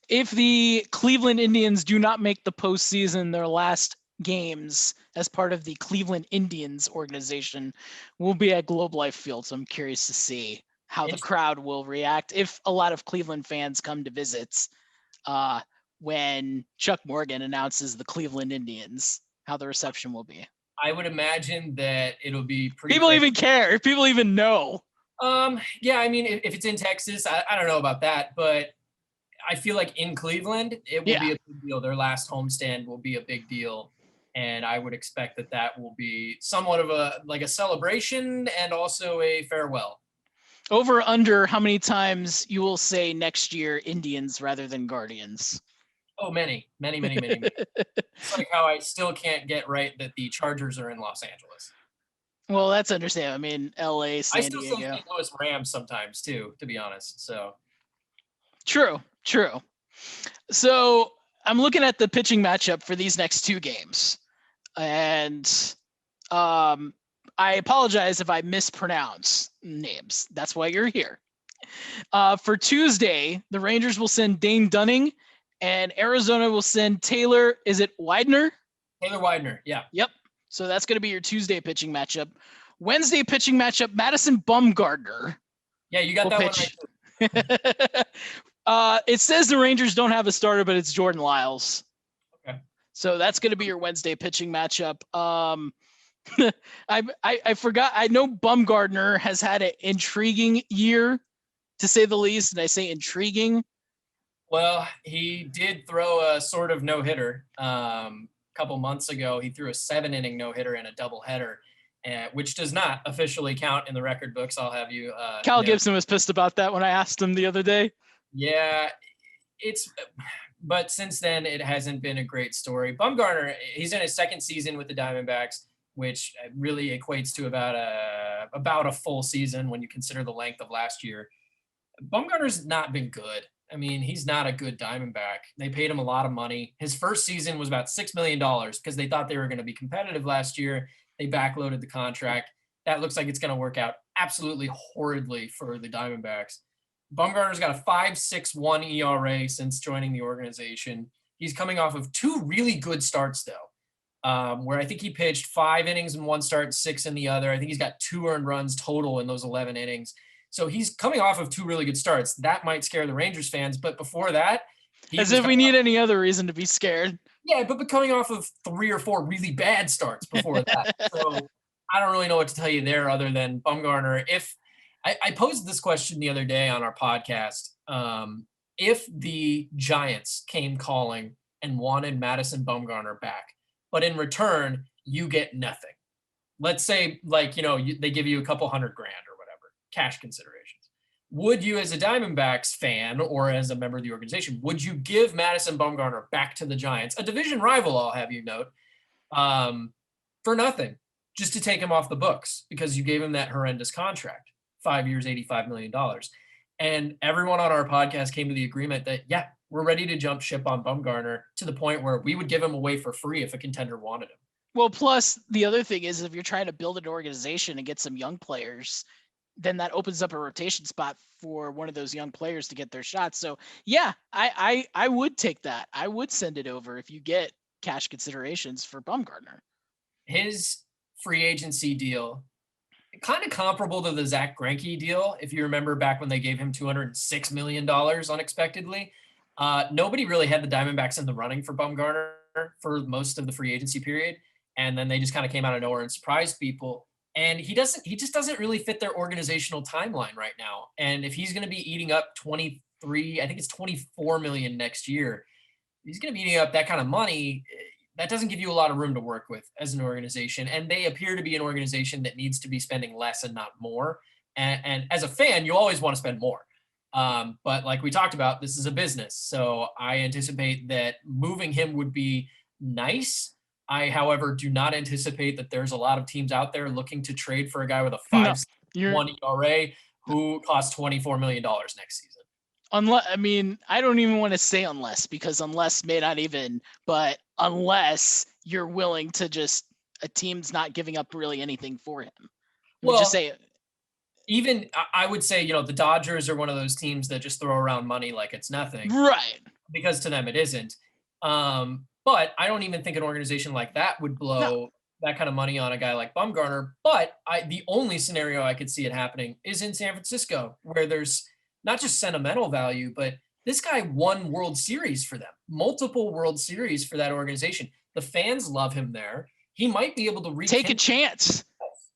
If the Cleveland Indians do not make the postseason, their last games as part of the Cleveland Indians organization will be at Globe Life Field. So I'm curious to see how the crowd will react if a lot of Cleveland fans come to visit when Chuck Morgan announces the Cleveland Indians, how the reception will be. I would imagine that it'll be pretty. People even care. If people even know. Yeah, I mean, if it's in Texas, I don't know about that, but I feel like in Cleveland, it will be a big deal. Their last homestand will be a big deal. And I would expect that will be somewhat of a celebration and also a farewell. Over under how many times you will say next year Indians rather than Guardians? Oh, many. It's like how I still can't get right that the Chargers are in Los Angeles. Well, that's understandable. I mean, LA, San Diego. I still say St. Louis Rams sometimes too, to be honest. So True. So I'm looking at the pitching matchup for these next 2 games. And I apologize if I mispronounce names. That's why you're here. For Tuesday, the Rangers will send Dane Dunning, and Arizona will send Taylor. Is it Widener? Taylor Widener, yeah. Yep. So that's going to be your Tuesday pitching matchup. Wednesday pitching matchup, Madison Bumgardner. Yeah, you got that pitch. One right. It says the Rangers don't have a starter, but it's Jordan Lyles. Okay. So that's going to be your Wednesday pitching matchup. I forgot. I know Bumgardner has had an intriguing year, to say the least, and I say intriguing. Well, he did throw a sort of no-hitter a couple months ago. He threw a 7-inning no-hitter and a doubleheader, which does not officially count in the record books. I'll have you. Cal Gibson was pissed about that when I asked him the other day. Yeah, but since then it hasn't been a great story. Bumgarner, he's in his second season with the Diamondbacks, which really equates to about a full season when you consider the length of last year. Bumgarner's not been good. I mean, he's not a good Diamondback. They paid him a lot of money. His first season was about $6 million because they thought they were going to be competitive last year. They backloaded the contract. That looks like it's going to work out absolutely horridly for the Diamondbacks. Bumgarner's got a 5.61 ERA since joining the organization. He's coming off of 2 really good starts, though, where I think he pitched 5 innings in one start, 6 in the other. I think he's got 2 earned runs total in those 11 innings. So he's coming off of 2 really good starts. That might scare the Rangers fans, but before that, as if we need any other reason to be scared. Yeah, but coming off of 3 or 4 really bad starts before that. So I don't really know what to tell you there other than Bumgarner. If I posed this question the other day on our podcast, if the Giants came calling and wanted Madison Bumgarner back, but in return you get nothing. Let's say, like, they give you a couple $100,000 or whatever, cash considerations. Would you, as a Diamondbacks fan or as a member of the organization, would you give Madison Bumgarner back to the Giants, a division rival, I'll have you note, for nothing, just to take him off the books because you gave him that horrendous contract, 5 years, $85 million. And everyone on our podcast came to the agreement that, yeah, we're ready to jump ship on Bumgarner to the point where we would give him away for free if a contender wanted him. Well, plus the other thing is if you're trying to build an organization and get some young players, then that opens up a rotation spot for one of those young players to get their shots. So yeah, I would take that. I would send it over if you get cash considerations for Bumgarner. His free agency deal, kind of comparable to the Zach Greinke deal. If you remember back when they gave him $206 million unexpectedly, nobody really had the Diamondbacks in the running for Bumgarner for most of the free agency period. And then they just kind of came out of nowhere and surprised people. And he just doesn't really fit their organizational timeline right now. And if he's going to be eating up 23, I think it's 24 million next year, he's going to be eating up that kind of money. That doesn't give you a lot of room to work with as an organization. And they appear to be an organization that needs to be spending less and not more. And as a fan, you always want to spend more. But like we talked about, this is a business. So I anticipate that moving him would be nice. I, however, do not anticipate that there's a lot of teams out there looking to trade for a guy with a 5.1 ERA who costs $24 million next season. Unless, I mean, I don't even want to say unless, because unless may not even, but unless you're willing to just, a team's not giving up really anything for him. Well, just say it. Even I would say, the Dodgers are one of those teams that just throw around money like it's nothing. Right. Because to them it isn't. But I don't even think an organization like that would blow that kind of money on a guy like Bumgarner. But the only scenario I could see it happening is in San Francisco, where there's not just sentimental value, but this guy won World Series for them, multiple World Series for that organization. The fans love him there. He might be able to take a chance.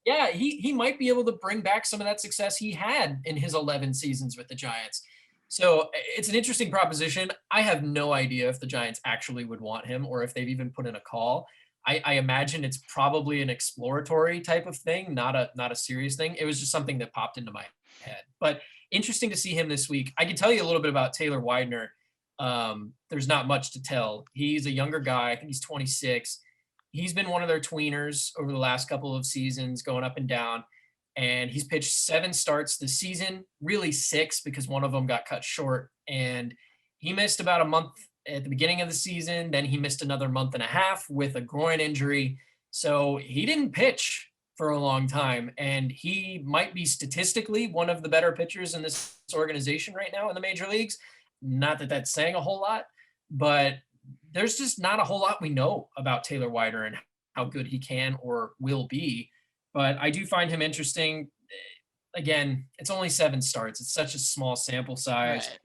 Yeah, he might be able to bring back some of that success he had in his 11 seasons with the Giants. So it's an interesting proposition. I have no idea if the Giants actually would want him or if they've even put in a call. I imagine it's probably an exploratory type of thing, not a serious thing. It was just something that popped into my head. But interesting to see him this week. I can tell you a little bit about Taylor Widener. There's not much to tell. He's a younger guy. I think he's 26. He's been one of their tweeners over the last couple of seasons, going up and down. And he's pitched 7 starts this season, really 6 because one of them got cut short. And he missed about a month at the beginning of the season. Then he missed another month and a half with a groin injury. So he didn't pitch for a long time. And he might be statistically one of the better pitchers in this organization right now in the major leagues. Not that that's saying a whole lot, but there's just not a whole lot we know about Taylor Widener and how good he can or will be. But I do find him interesting. Again, it's only 7 starts. It's such a small sample size. Right.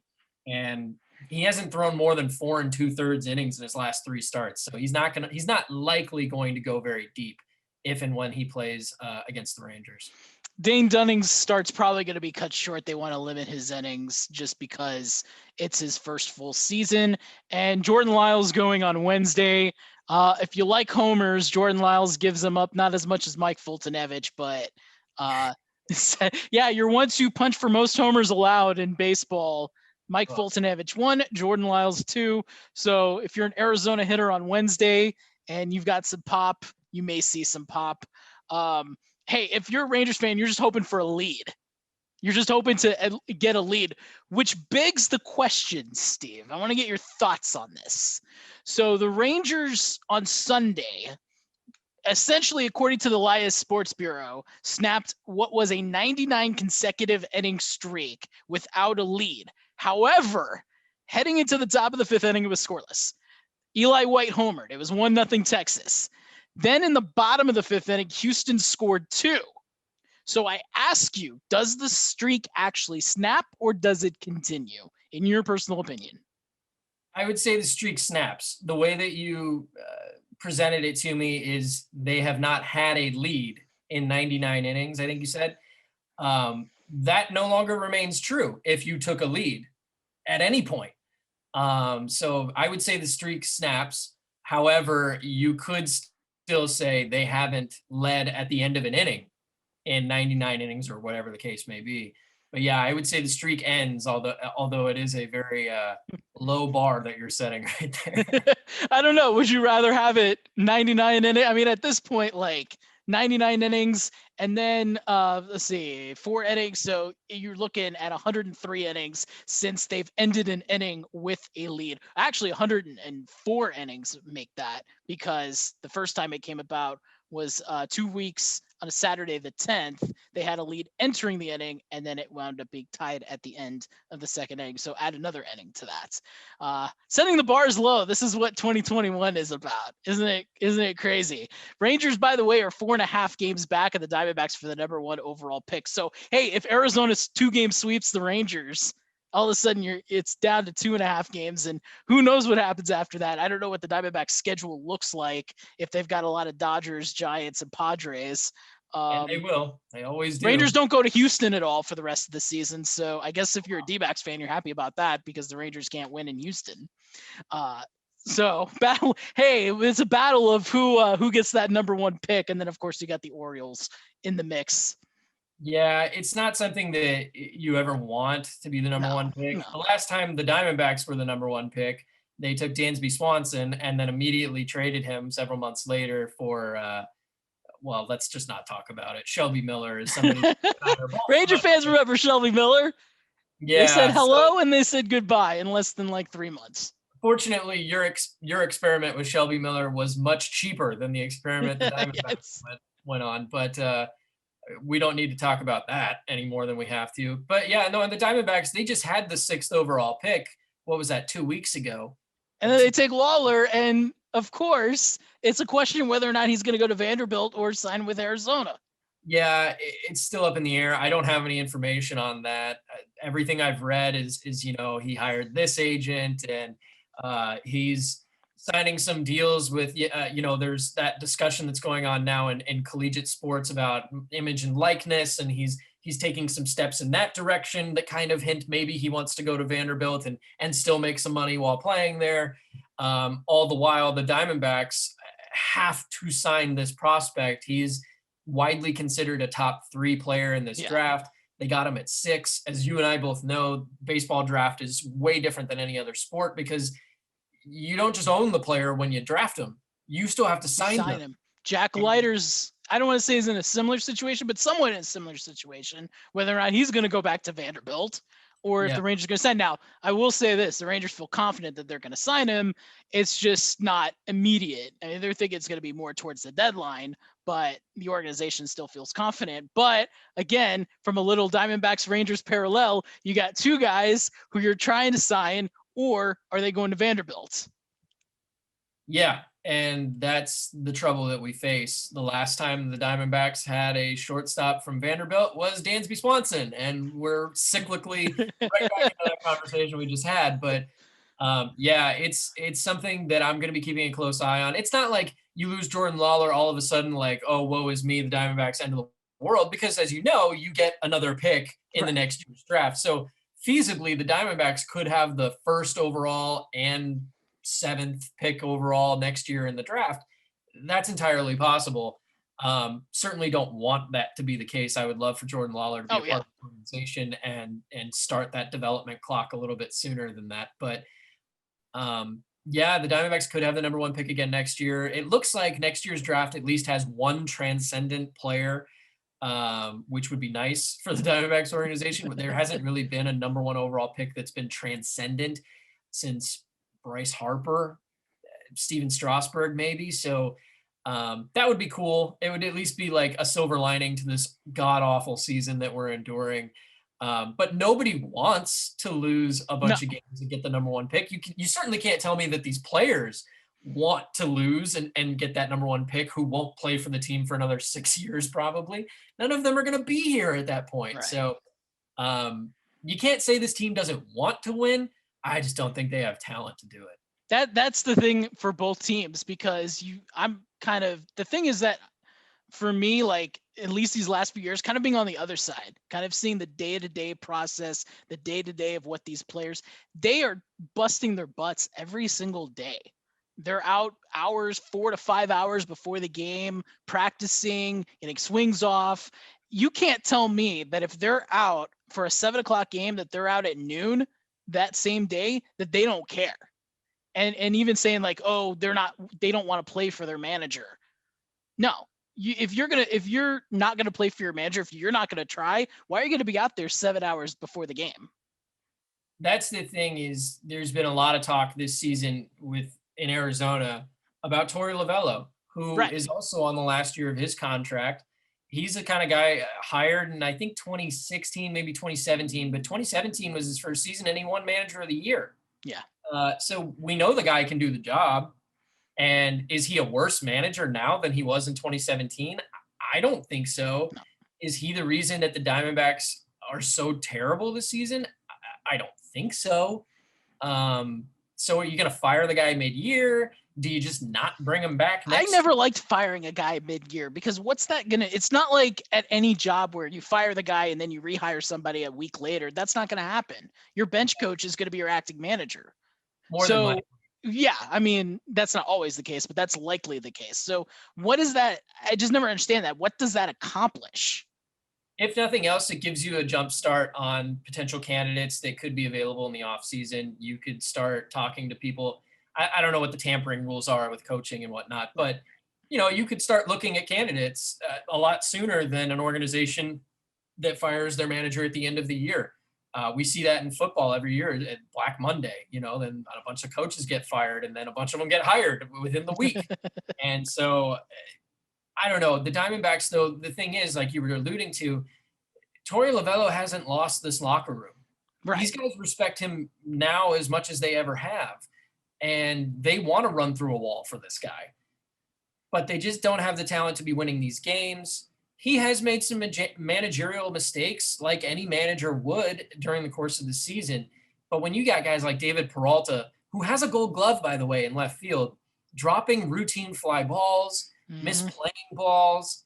And he hasn't thrown more than 4 2/3 innings in his last 3 starts. So he's not likely going to go very deep if and when he plays against the Rangers. Dane Dunning's start's probably going to be cut short. They want to limit his innings just because it's his first full season. And Jordan Lyles going on Wednesday. If you like homers, Jordan Lyles gives them up, not as much as Mike Fultonevich, but yeah, your 1-2 punch for most homers allowed in baseball. Mike Fultonevich 1, Jordan Lyles 2. So if you're an Arizona hitter on Wednesday and you've got some pop, you may see some pop. Hey, if you're a Rangers fan, you're just hoping for a lead. You're just hoping to get a lead, which begs the question, Steve. I want to get your thoughts on this. So the Rangers on Sunday, essentially, according to the Elias Sports Bureau, snapped what was a 99 consecutive inning streak without a lead. However, heading into the top of the 5th inning, it was scoreless. Eli White homered. It was 1-0 Texas. Then in the bottom of the 5th inning, Houston scored 2. So I ask you, does the streak actually snap or does it continue, in your personal opinion? I would say the streak snaps. The way that you presented it to me is they have not had a lead in 99 innings, I think you said. That no longer remains true if you took a lead at any point. So I would say the streak snaps. However, you could still say they haven't led at the end of an inning in 99 innings or whatever the case may be. But yeah, I would say the streak ends, although it is a very low bar that you're setting right there. I don't know. Would you rather have it 99 innings? I mean, at this point, like 99 innings and then let's see, 4 innings. So you're looking at 103 innings since they've ended an inning with a lead. Actually, 104 innings make that, because the first time it came about was 2 weeks on a Saturday, the 10th. They had a lead entering the inning, and then it wound up being tied at the end of the 2nd inning. So add another inning to that. Setting the bars low. This is what 2021 is about, isn't it? Isn't it crazy? Rangers, by the way, are 4.5 games back of the Diamondbacks for the number 1 overall pick. So hey, if Arizona's 2-game sweeps the Rangers, all of a sudden it's down to 2.5 games, and who knows what happens after that. I don't know what the Diamondbacks schedule looks like if they've got a lot of Dodgers, Giants, and Padres. And they will. They always do. Rangers don't go to Houston at all for the rest of the season. So I guess if you're a D-backs fan, you're happy about that, because the Rangers can't win in Houston. So battle. Hey, it's a battle of who gets that number 1 pick. And then of course you got the Orioles in the mix. Yeah, it's not something that you ever want to be the number 1 pick. No. The last time the Diamondbacks were the number 1 pick, they took Dansby Swanson and then immediately traded him several months later for, well, let's just not talk about it. Shelby Miller is somebody. Ranger fans remember Shelby Miller. Yeah, they said hello and they said goodbye in less than like 3 months. Fortunately, your experiment with Shelby Miller was much cheaper than the experiment the Diamondbacks went on, but we don't need to talk about that any more than we have to. But yeah, no, and the Diamondbacks, they just had the 6th overall pick. What was that, 2 weeks ago? And then they take Lawler, and of course, it's a question whether or not he's going to go to Vanderbilt or sign with Arizona. Yeah, it's still up in the air. I don't have any information on that. Everything I've read is he hired this agent, and he's signing some deals with, there's that discussion that's going on now in collegiate sports about image and likeness, and he's taking some steps in that direction that kind of hint maybe he wants to go to Vanderbilt and still make some money while playing there. All the while, the Diamondbacks have to sign this prospect. He's widely considered a top 3 player in this draft. They got him at 6. As you and I both know, baseball draft is way different than any other sport, because you don't just own the player when you draft him. You still have to sign him. Jack Leiter's, I don't want to say he's in a similar situation, but somewhat in a similar situation, whether or not he's going to go back to Vanderbilt or if the Rangers are going to sign. Now, I will say this, the Rangers feel confident that they're going to sign him. It's just not immediate. I mean, they're thinking it's going to be more towards the deadline, but the organization still feels confident. But again, from a little Diamondbacks Rangers parallel, you got 2 guys who you're trying to sign, or are they going to Vanderbilt? Yeah, and that's the trouble that we face. The last time the Diamondbacks had a shortstop from Vanderbilt was Dansby Swanson, and we're cyclically right back into that conversation we just had. But yeah, it's something that I'm going to be keeping a close eye on. It's not like you lose Jordan Lawler all of a sudden, like, oh, woe is me, the Diamondbacks end of the world, because as you know, you get another pick in the next year's draft. So feasibly, the Diamondbacks could have the first overall and 7th pick overall next year in the draft. That's entirely possible. Certainly don't want that to be the case. I would love for Jordan Lawler to be a part of the organization and start that development clock a little bit sooner than that. But yeah, the Diamondbacks could have the number 1 pick again next year. It looks like next year's draft at least has one transcendent player, which would be nice for the Diamondbacks organization, but there hasn't really been a number 1 overall pick that's been transcendent since Bryce Harper, Steven Strasburg, maybe. So that would be cool. It would at least be like a silver lining to this god awful season that we're enduring. But nobody wants to lose a bunch of games and get the number 1 pick. You certainly can't tell me that these players want to lose and get that number 1 pick who won't play for the team for another 6 years probably. None of them are going to be here at that point. Right. So you can't say this team doesn't want to win. I just don't think they have talent to do it. That's the thing for both teams, because the thing is that for me, like at least these last few years, kind of being on the other side, kind of seeing the day-to-day process, the day-to-day of what these players, they are busting their butts every single day. They're out 4 to 5 hours before the game, practicing, getting swings off. You can't tell me that if they're out for a 7 o'clock game, that they're out at noon that same day, that they don't care. And even saying like, oh, they don't want to play for their manager. No, if you're not going to play for your manager, if you're not going to try, why are you going to be out there 7 hours before the game? That's the thing, is there's been a lot of talk this season in Arizona about Torey Lovullo, who is also on the last year of his contract. He's the kind of guy hired in, I think, 2016, maybe 2017, but 2017 was his first season and he won Manager of the Year. Yeah. So we know the guy can do the job. And is he a worse manager now than he was in 2017? I don't think so. No. Is he the reason that the Diamondbacks are so terrible this season? I don't think so. So are you going to fire the guy mid-year? Do you just not bring him back next I never liked firing a guy mid-year, because what's that going to – it's not like at any job where you fire the guy and then you rehire somebody a week later. That's not going to happen. Your bench coach is going to be your acting manager. More than likely. Yeah, I mean, that's not always the case, but that's likely the case. So what is that? I just never understand that. What does that accomplish? If nothing else, it gives you a jump start on potential candidates that could be available in the offseason. You could start talking to people. I don't know what the tampering rules are with coaching and whatnot, but you could start looking at candidates a lot sooner than an organization that fires their manager at the end of the year. We see that in football every year at Black Monday, then a bunch of coaches get fired and then a bunch of them get hired within the week. And so I don't know. The Diamondbacks, though, the thing is, like you were alluding to, Torey Lovullo hasn't lost this locker room. Right. These guys respect him now as much as they ever have. And they want to run through a wall for this guy. But they just don't have the talent to be winning these games. He has made some managerial mistakes like any manager would during the course of the season. But when you got guys like David Peralta, who has a Gold Glove, by the way, in left field, dropping routine fly balls, misplaying balls.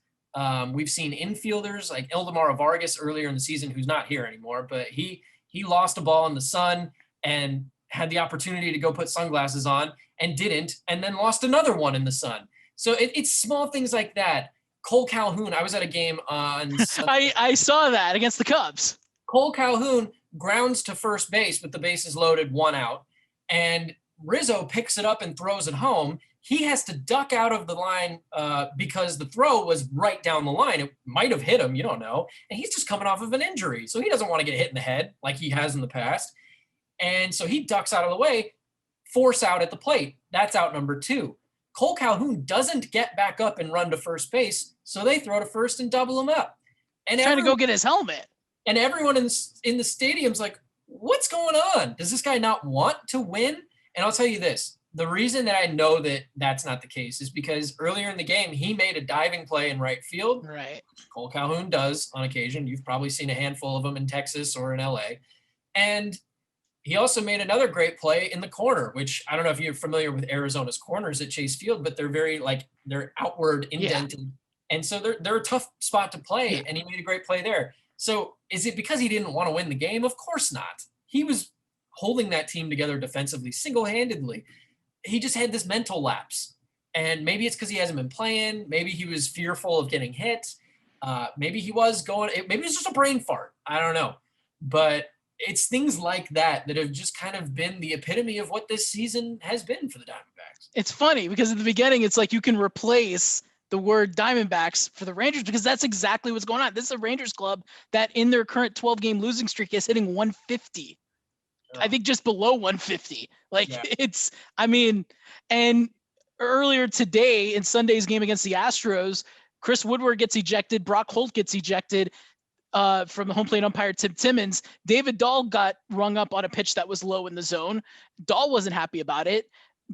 We've seen infielders like Ildemaro Vargas earlier in the season, who's not here anymore, but he lost a ball in the sun and had the opportunity to go put sunglasses on and didn't, and then lost another one in the sun. So it's small things like that. Cole Calhoun, I was at a game on Sunday. I saw that against the Cubs. Cole Calhoun grounds to first base with the bases loaded, 1 out, and Rizzo picks it up and throws it home. He has to duck out of the line because the throw was right down the line. It might have hit him, you don't know. And he's just coming off of an injury, so he doesn't want to get hit in the head like he has in the past. And so he ducks out of the way, force out at the plate. That's out number 2. Cole Calhoun doesn't get back up and run to first base, so they throw to first and double him up. And trying to go get his helmet. And everyone in the stadium's like, what's going on? Does this guy not want to win? And I'll tell you this, the reason that I know that that's not the case is because earlier in the game, he made a diving play in right field. Right. Cole Calhoun does on occasion. You've probably seen a handful of them in Texas or in LA. And he also made another great play in the corner, which I don't know if you're familiar with Arizona's corners at Chase Field, but they're very they're outward indented. Yeah. And so they're a tough spot to play. Yeah. And he made a great play there. So is it because he didn't want to win the game? Of course not. He was holding that team together defensively, single-handedly. He just had this mental lapse. And maybe it's because he hasn't been playing. Maybe he was fearful of getting hit. Maybe he was maybe it was just a brain fart. I don't know. But it's things like that that have just kind of been the epitome of what this season has been for the Diamondbacks. It's funny because at the beginning, it's like you can replace the word Diamondbacks for the Rangers because that's exactly what's going on. This is a Rangers club that in their current 12-game losing streak is hitting 150. I think just below 150. And earlier today in Sunday's game against the Astros, Chris Woodward gets ejected. Brock Holt gets ejected from the home plate umpire, Tim Timmons. David Dahl got rung up on a pitch that was low in the zone. Dahl wasn't happy about it.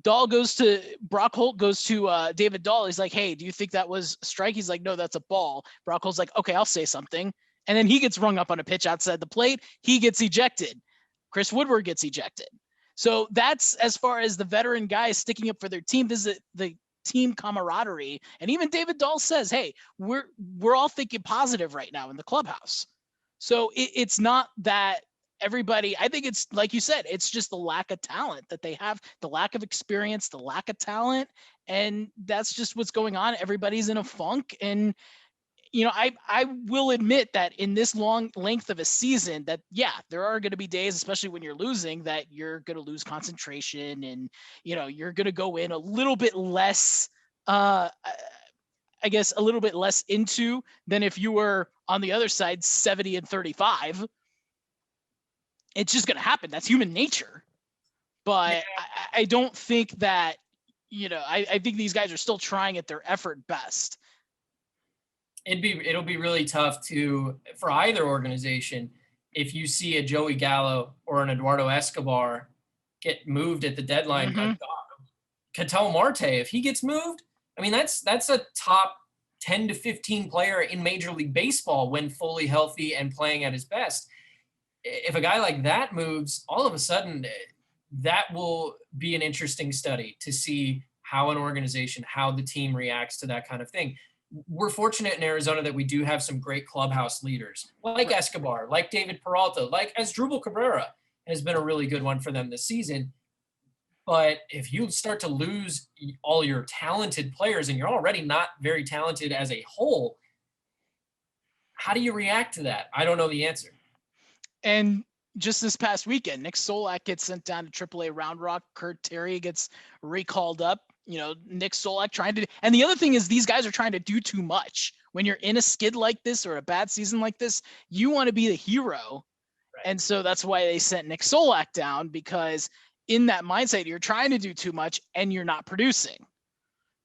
Brock Holt goes to David Dahl. He's like, hey, do you think that was a strike? He's like, no, that's a ball. Brock Holt's like, okay, I'll say something. And then he gets rung up on a pitch outside the plate. He gets ejected. Chris Woodward gets ejected. So that's as far as the veteran guys sticking up for their team. This is the team camaraderie. And even David Dahl says, hey, we're all thinking positive right now in the clubhouse. So it's not that everybody, I think it's like you said, it's just the lack of talent that they have, the lack of experience, the lack of talent. And that's just what's going on. Everybody's in a funk. And, you know, I will admit that in this long length of a season that, yeah, there are going to be days, especially when you're losing, that you're going to lose concentration and, you know, you're going to go in a little bit less, I guess, a little bit less into than if you were on the other side, 70-35. It's just going to happen. That's human nature. But yeah. I don't think that, you know, I think these guys are still trying at their effort best. It'll be really tough for either organization if you see a Joey Gallo or an Eduardo Escobar get moved at the deadline. Mm-hmm. Ketel Marte, if he gets moved, I mean, that's a top 10 to 15 player in Major League Baseball when fully healthy and playing at his best. If a guy like that moves, all of a sudden that will be an interesting study to see how an organization, how the team reacts to that kind of thing. We're fortunate in Arizona that we do have some great clubhouse leaders like Escobar, like David Peralta, like Asdrubal Cabrera has been a really good one for them this season. But if you start to lose all your talented players and you're already not very talented as a whole, how do you react to that? I don't know the answer. And just this past weekend, Nick Solak gets sent down to AAA Round Rock. Kurt Terry gets recalled up. You know, Nick Solak and the other thing is these guys are trying to do too much. When you're in a skid like this or a bad season like this, you want to be the hero. Right. And so that's why they sent Nick Solak down, because in that mindset, you're trying to do too much and you're not producing.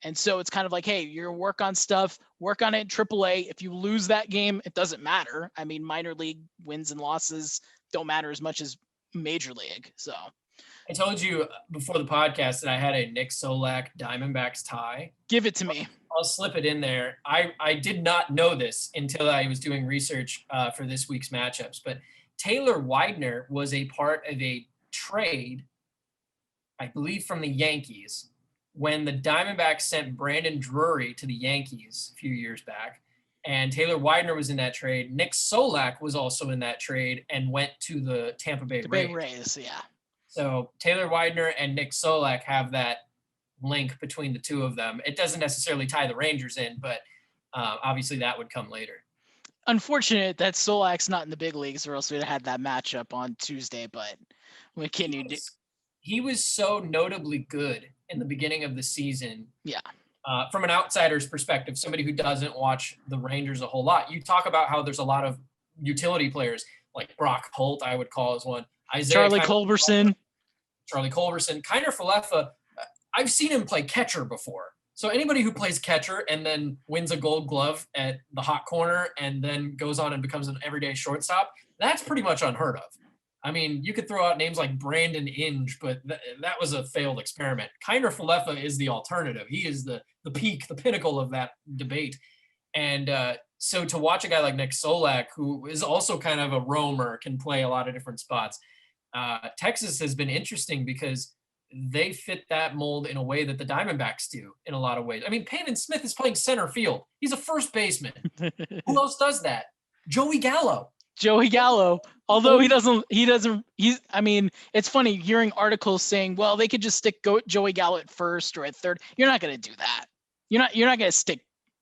And so it's kind of like, hey, you're work on stuff, work on it in AAA. If you lose that game, it doesn't matter. I mean, minor league wins and losses don't matter as much as major league. So I told you before the podcast that I had a Nick Solak Diamondbacks tie. Give it to me. I'll slip it in there. I did not know this until I was doing research for this week's matchups, but Taylor Widener was a part of a trade, I believe, from the Yankees when the Diamondbacks sent Brandon Drury to the Yankees a few years back. And Taylor Widener was in that trade. Nick Solak was also in that trade and went to the Tampa Bay Rays. Yeah. So Taylor Widener and Nick Solak have that link between the two of them. It doesn't necessarily tie the Rangers in, but obviously that would come later. Unfortunate that Solak's not in the big leagues, or else we'd have had that matchup on Tuesday. But what can you do? He was so notably good in the beginning of the season. Yeah. From an outsider's perspective, somebody who doesn't watch the Rangers a whole lot, you talk about how there's a lot of utility players like Brock Holt, I would call as one. Charlie Culberson. Kiner Falefa, I've seen him play catcher before. So anybody who plays catcher and then wins a Gold Glove at the hot corner and then goes on and becomes an everyday shortstop, that's pretty much unheard of. I mean, you could throw out names like Brandon Inge, but that was a failed experiment. Kiner Falefa is the alternative. He is the peak, the pinnacle of that debate. And so to watch a guy like Nick Solak, who is also kind of a roamer, can play a lot of different spots. Texas has been interesting because they fit that mold in a way that the Diamondbacks do in a lot of ways. I mean, Pavin Smith is playing center field. He's a first baseman. Who else does that? Joey Gallo. Although I mean, it's funny hearing articles saying, well, they could just stick Joey Gallo at first or at third. You're not going to do that. You're not going to stick,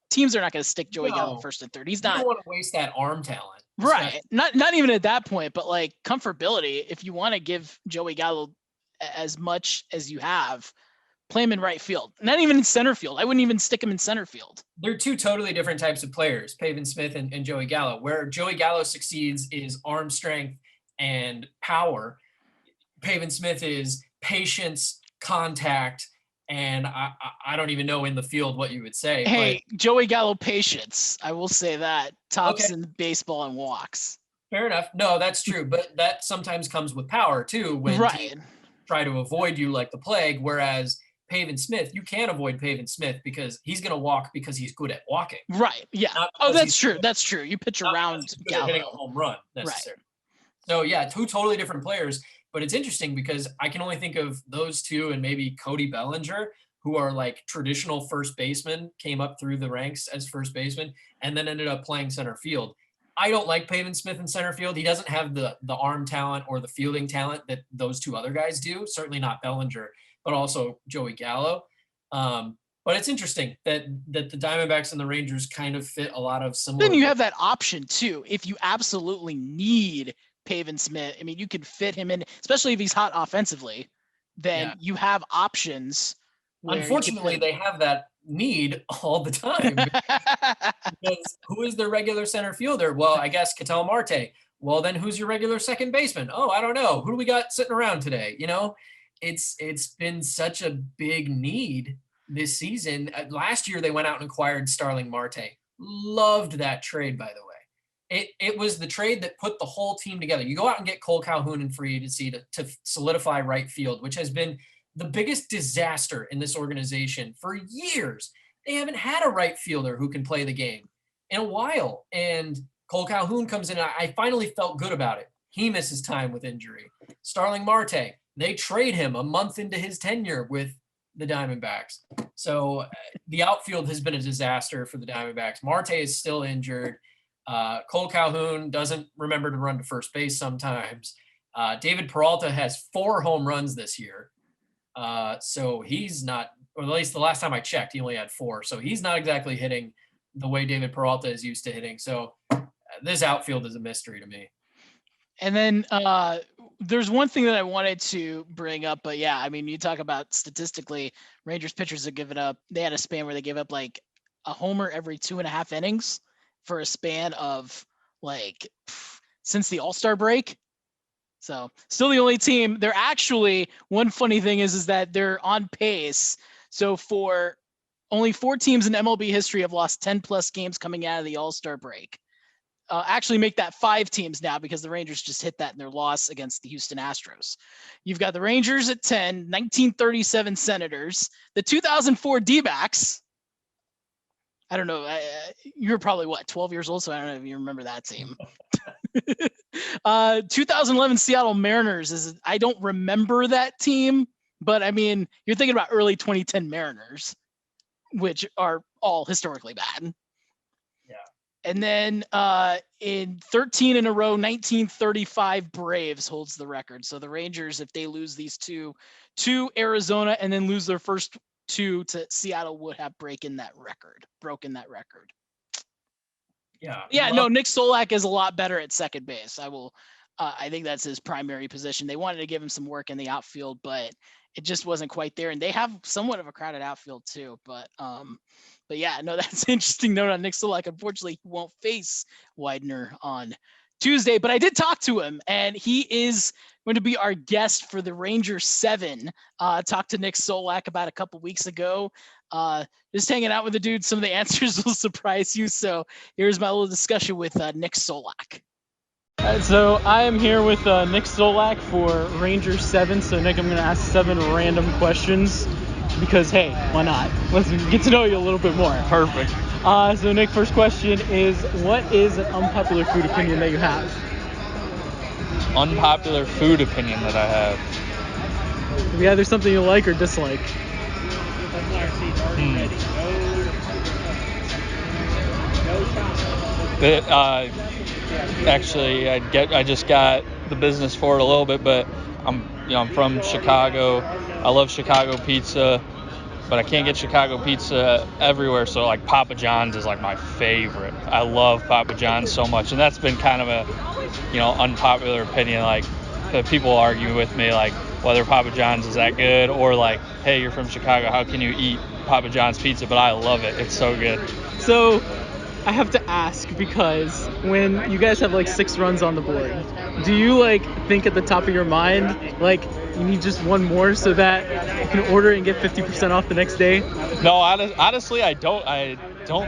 teams are not going to stick Joey Gallo at first and third. He's not. You don't want to waste that arm talent. Right. Not even at that point, but like comfortability. If you want to give Joey Gallo as much as you have, play him in right field. Not even in center field. I wouldn't even stick him in center field. They're two totally different types of players, Pavin Smith and Joey Gallo. Where Joey Gallo succeeds is arm strength and power. Pavin Smith is patience, contact, and I don't even know in the field what you would say. Hey, but Joey Gallo patience. I will say that. Tops in baseball and walks. Fair enough. No, that's true. But that sometimes comes with power too when teams try to avoid you like the plague. Whereas Pavin Smith, you can't avoid Pavin Smith because he's going to walk because he's good at walking. Right. Yeah. Oh, that's true. That's true. You pitch around Gallo. Hitting a home run necessarily. Right. So yeah, two totally different players. But it's interesting because I can only think of those two and maybe Cody Bellinger, who are like traditional first basemen, came up through the ranks as first baseman, and then ended up playing center field. I don't like Pavin Smith in center field. He doesn't have the arm talent or the fielding talent that those two other guys do. Certainly not Bellinger, but also Joey Gallo. But it's interesting that the Diamondbacks and the Rangers kind of fit a lot of similar. Then you have that option too. If you absolutely need Pavin Smith, I mean, you could fit him in, especially if he's hot offensively, then you have options. Unfortunately, they have that need all the time. Because who is their regular center fielder? Well, I guess Ketel Marte. Well, then who's your regular second baseman? Oh, I don't know. Who do we got sitting around today? You know, it's been such a big need this season. Last year, they went out and acquired Starling Marte. Loved that trade, by the way. It was the trade that put the whole team together. You go out and get Cole Calhoun in free agency to solidify right field, which has been the biggest disaster in this organization for years. They haven't had a right fielder who can play the game in a while. And Cole Calhoun comes in. I finally felt good about it. He misses time with injury. Starling Marte, they trade him a month into his tenure with the Diamondbacks. So the outfield has been a disaster for the Diamondbacks. Marte is still injured. Cole Calhoun doesn't remember to run to first base sometimes. David Peralta has 4 home runs this year. So he's not, or at least the last time I checked, he only had 4. So he's not exactly hitting the way David Peralta is used to hitting. So this outfield is a mystery to me. And then there's one thing that I wanted to bring up, but yeah, I mean, you talk about statistically, Rangers pitchers have given up. They had a span where they gave up like a homer every 2.5 innings for a span of like since the All-Star break. So still the only team. They're actually, one funny thing is that they're on pace. So for only 4 teams in MLB history have lost 10 plus games coming out of the All-Star break. Actually make that 5 teams now because the Rangers just hit that in their loss against the Houston Astros. You've got the Rangers at 10, 1937 Senators, the 2004 D-backs. I don't know. You were probably 12 years old, so I don't know if you remember that team. 2011 Seattle Mariners I don't remember that team, but I mean, you're thinking about early 2010 Mariners, which are all historically bad. Yeah. And then in 13 in a row, 1935 Braves holds the record. So the Rangers, if they lose these two to Arizona and then lose their first 2 to Seattle, would have broken that record. Yeah. No, Nick Solak is a lot better at second base. I think that's his primary position. They wanted to give him some work in the outfield, but it just wasn't quite there. And they have somewhat of a crowded outfield too. But yeah, no, that's an interesting note on Nick Solak. Unfortunately, he won't face Widener on Tuesday, but I did talk to him, and he is going to be our guest for the Rangers7. Talked to Nick Solak about a couple weeks ago. Just hanging out with the dude. Some of the answers will surprise you. So here's my little discussion with Nick Solak. So I am here with Nick Solak for Rangers7. So Nick, I'm going to ask 7 random questions because, hey, why not? Let's get to know you a little bit more. Perfect. So Nick, first question is, what is an unpopular food opinion that you have? Unpopular food opinion that I have. Yeah, there's something you like or dislike. Actually, I just got the business for it a little bit, but I'm from Chicago. I love Chicago pizza, but I can't get Chicago pizza everywhere. So like Papa John's is like my favorite. I love Papa John's so much, and that's been kind of a unpopular opinion. Like the people argue with me like whether Papa John's is that good or like, hey, you're from Chicago, how can you eat Papa John's pizza? But I love it. It's so good. So I have to ask, because when you guys have like 6 runs on the board, do you like think at the top of your mind like you need just one more so that you can order and get 50% off the next day? No, honestly, I don't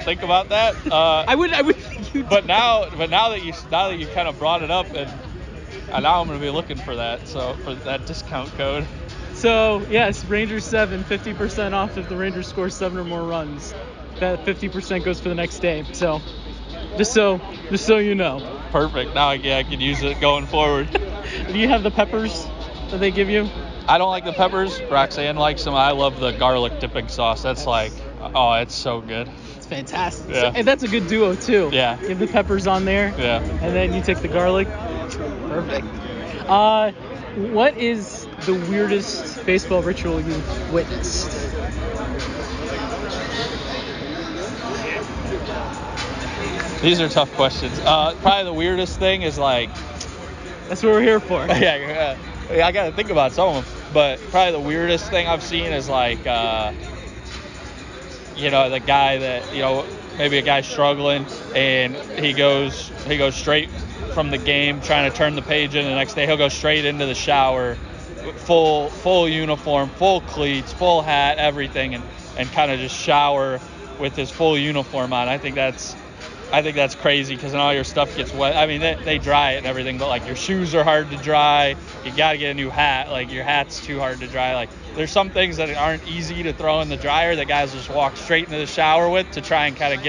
think about that. I would think you. But now that you kind of brought it up, and now I'm gonna be looking for that. So for that discount code. So yes, Rangers7, 50% off if the Rangers score 7 or more runs. That 50% goes for the next day. So just so you know. Perfect. Now I can use it going forward. Do you have the peppers that they give you? I don't like the peppers. Roxanne likes them. I love the garlic dipping sauce. That's like, oh, it's so good. It's fantastic. Yeah. And that's a good duo too. Yeah. You have the peppers on there. Yeah. And then you take the garlic. Perfect. What is the weirdest baseball ritual you've witnessed? These are tough questions. Probably the weirdest thing is like... That's what we're here for. Yeah, I got to think about some of them. But probably the weirdest thing I've seen is like, the guy that, maybe a guy's struggling and he goes straight from the game trying to turn the page in. The next day he'll go straight into the shower, full uniform, full cleats, full hat, everything, and kind of just shower with his full uniform on. I think that's crazy because then all your stuff gets wet. I mean, they dry it and everything, but like your shoes are hard to dry. You got to get a new hat. Like your hat's too hard to dry. Like there's some things that aren't easy to throw in the dryer that guys just walk straight into the shower with to try and kind of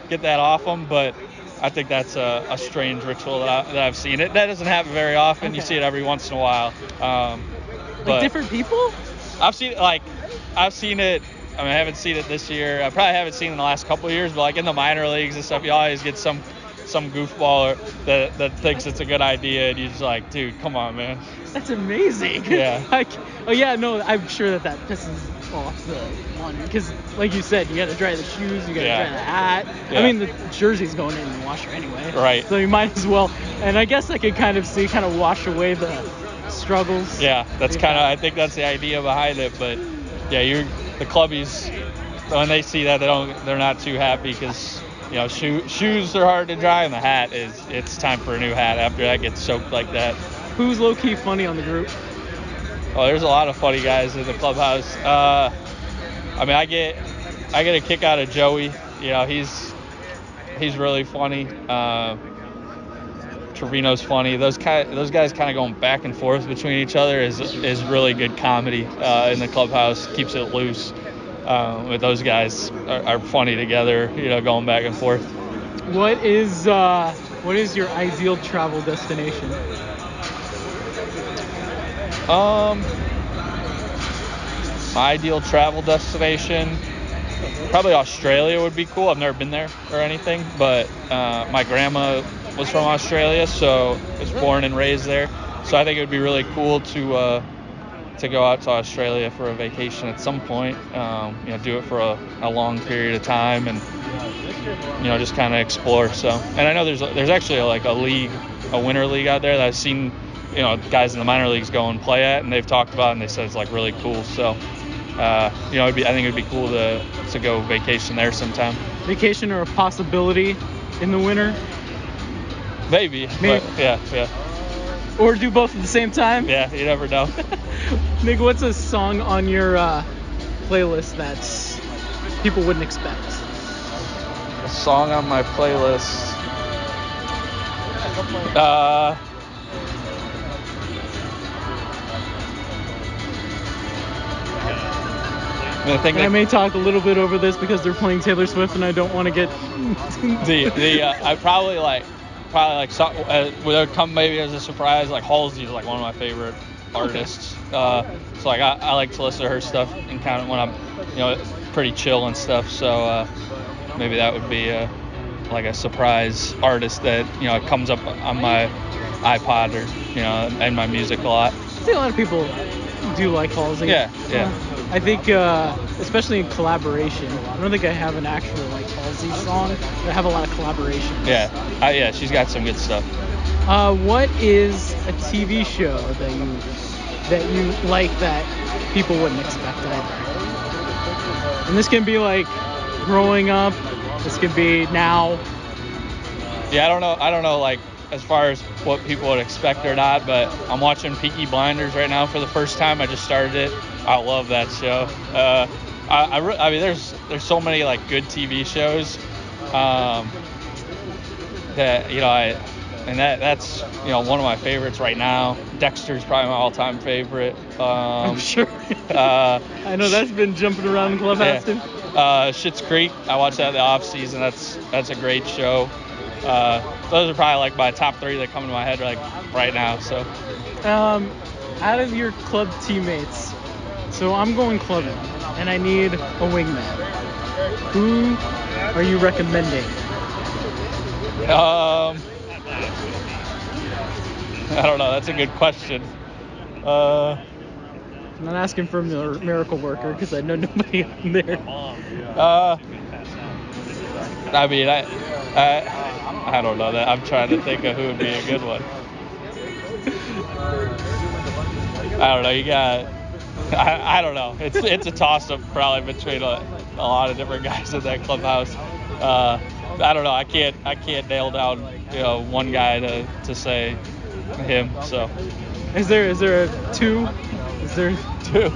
get that off them. But I think that's a strange ritual that I've seen. That doesn't happen very often. Okay. You see it every once in a while. Like different people? I've seen it. I mean, I haven't seen it this year. I probably haven't seen it in the last couple of years, but like in the minor leagues and stuff, you always get some goofball that thinks it's a good idea, and you're just like, dude, come on, man. That's amazing. Yeah. I'm sure that pisses off the one because, like you said, you got to dry the shoes, you got to dry the hat. Yeah. I mean, the jersey's going in the washer anyway. Right. So you might as well. And I guess I could kind of wash away the struggles. Yeah, I think that's the idea behind it, but yeah, the clubbies, when they see that, they're not too happy because shoes are hard to dry, and the hat it's time for a new hat after that gets soaked like that. Who's low key funny on the group? Oh, there's a lot of funny guys in the clubhouse. I mean, I get a kick out of Joey. He's really funny. Trevino's funny. Those guys kind of going back and forth between each other is really good comedy in the clubhouse. Keeps it loose. With those guys are funny together. Going back and forth. What is your ideal travel destination? My ideal travel destination, probably Australia would be cool. I've never been there or anything, but my grandma was from Australia, so was born and raised there. So I think it would be really cool to go out to Australia for a vacation at some point. Do it for a long period of time and just kind of explore. So, and I know there's actually a winter league out there that I've seen guys in the minor leagues go and play at, and they've talked about it, and they said it's like really cool. So I think it'd be cool to go vacation there sometime. Vacation or a possibility in the winter? Maybe. But yeah. Or do both at the same time? Yeah, you never know. Nick, what's a song on your playlist that people wouldn't expect? A song on my playlist. I may talk a little bit over this because they're playing Taylor Swift, and I don't want to get I probably some would come maybe as a surprise. Like Halsey is like one of my favorite artists. So like I like to listen to her stuff and kind of when I'm pretty chill and stuff. So maybe that would be like a surprise artist that comes up on my iPod or and my music a lot. I think a lot of people do like Halsey. Yeah. I think, especially in collaboration, I don't think I have an actual like Halsey song, but I have a lot of collaboration. Yeah, she's got some good stuff. What is a TV show that you like that people wouldn't expect either? And this can be like growing up. This could be now. Yeah, I don't know like as far as what people would expect or not, but I'm watching Peaky Blinders right now for the first time. I just started it. I love that show. I mean, there's so many like good TV shows that that's one of my favorites right now. Dexter's probably my all-time favorite. I'm sure. I know that's been jumping around in Clubhouse too. Schitt's Creek. I watched that in the off season. That's a great show. Those are probably like my top 3 that come to my head like right now. So, out of your club teammates, so I'm going clubbing and I need a wingman. Who are you recommending? I don't know. That's a good question. I'm not asking for a miracle worker because I know nobody on there. I mean, I don't know that. I'm trying to think of who would be a good one. I don't know. You got. I don't know. It's a toss-up probably between a lot of different guys in that clubhouse. I don't know. I can't nail down one guy to say him. So. Is there a 2? Is there 2?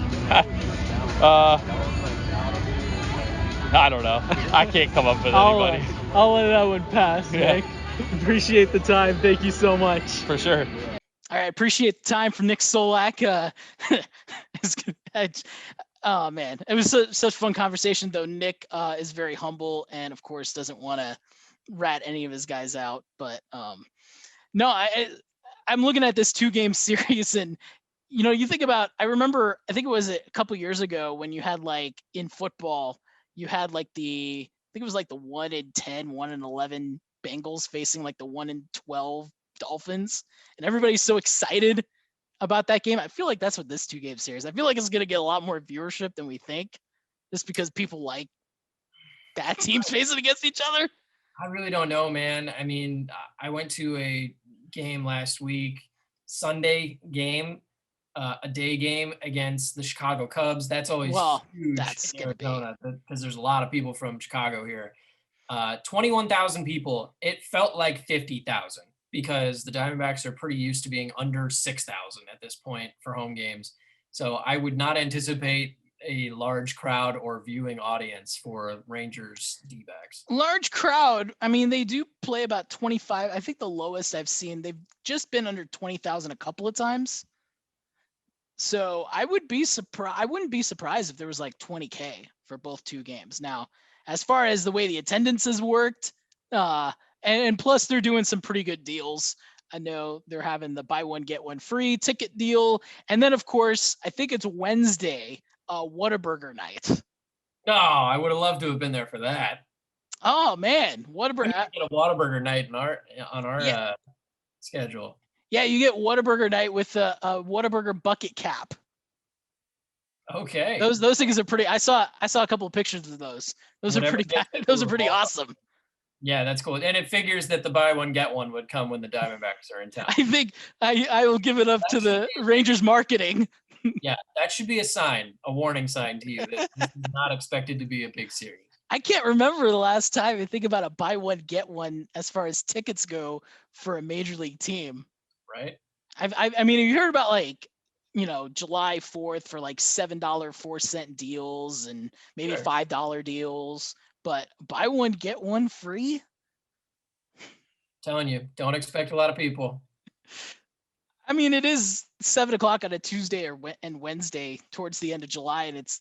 I don't know. I can't come up with anybody. I'll let that one pass, Nick. Appreciate the time. Thank you so much. For sure. All right, appreciate the time from Nick Solak. Oh man, it was such a fun conversation. Though Nick is very humble and of course doesn't want to rat any of his guys out. But no, I'm looking at this 2-game series, and you think about. I think it was a couple years ago when you had like in football, you had like I think it was like the 1-10, 1-11 Bengals facing like the 1-12 Dolphins, and everybody's so excited about that game. I feel like that's what this 2-game series. I feel like it's going to get a lot more viewership than we think, just because people like bad teams facing against each other. I really don't know, man. I mean, I went to a game last week, Sunday game, a day game against the Chicago Cubs. That's always huge. That's in Arizona because there's a lot of people from Chicago here. 21,000 people. It felt like 50,000. Because the Diamondbacks are pretty used to being under 6,000 at this point for home games. So I would not anticipate a large crowd or viewing audience for Rangers D-backs. Large crowd. I mean, they do play about 25. I think the lowest I've seen, they've just been under 20,000 a couple of times. So I wouldn't be surprised if there was like 20K for both 2 games. Now, as far as the way the attendance has worked, and plus, they're doing some pretty good deals. I know they're having the buy one, get one free ticket deal. And then, of course, I think it's Wednesday, Whataburger night. Oh, I would have loved to have been there for that. Oh, man. Whataburger. Get a Whataburger night on our schedule. Yeah, you get Whataburger night with a Whataburger bucket cap. Okay. Those things are pretty. I saw a couple of pictures of those. Those are pretty awesome. Yeah, that's cool. And it figures that the buy one, get one would come when the Diamondbacks are in town. I think I will give it up to the Rangers marketing. Yeah, that should be a warning sign to you that this is not expected to be a big series. I can't remember the last time I think about a buy one, get one as far as tickets go for a major league team. Right. I mean, you heard about like, July 4th for like $7 4-cent deals and maybe $5 deals. But buy one, get one free? Telling you, don't expect a lot of people. I mean, it is 7:00 on a Tuesday and Wednesday towards the end of July, and it's,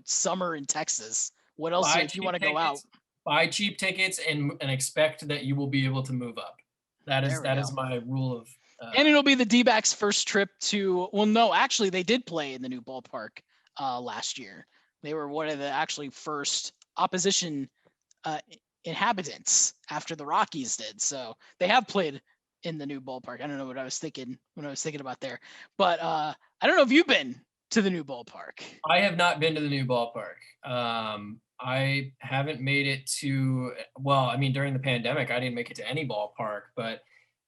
summer in Texas. What else if you want to go out? Buy cheap tickets and expect that you will be able to move up. That is my rule of. And it'll be the D-backs' first trip to. Well, no, actually, they did play in the new ballpark last year. They were one of the actually first opposition inhabitants after the Rockies did. So they have played in the new ballpark. I don't know what I was thinking when I was thinking about there, but I don't know if you've been to the new ballpark. I have not been to the new ballpark. I haven't made it to, well, I mean, during the pandemic, I didn't make it to any ballpark, but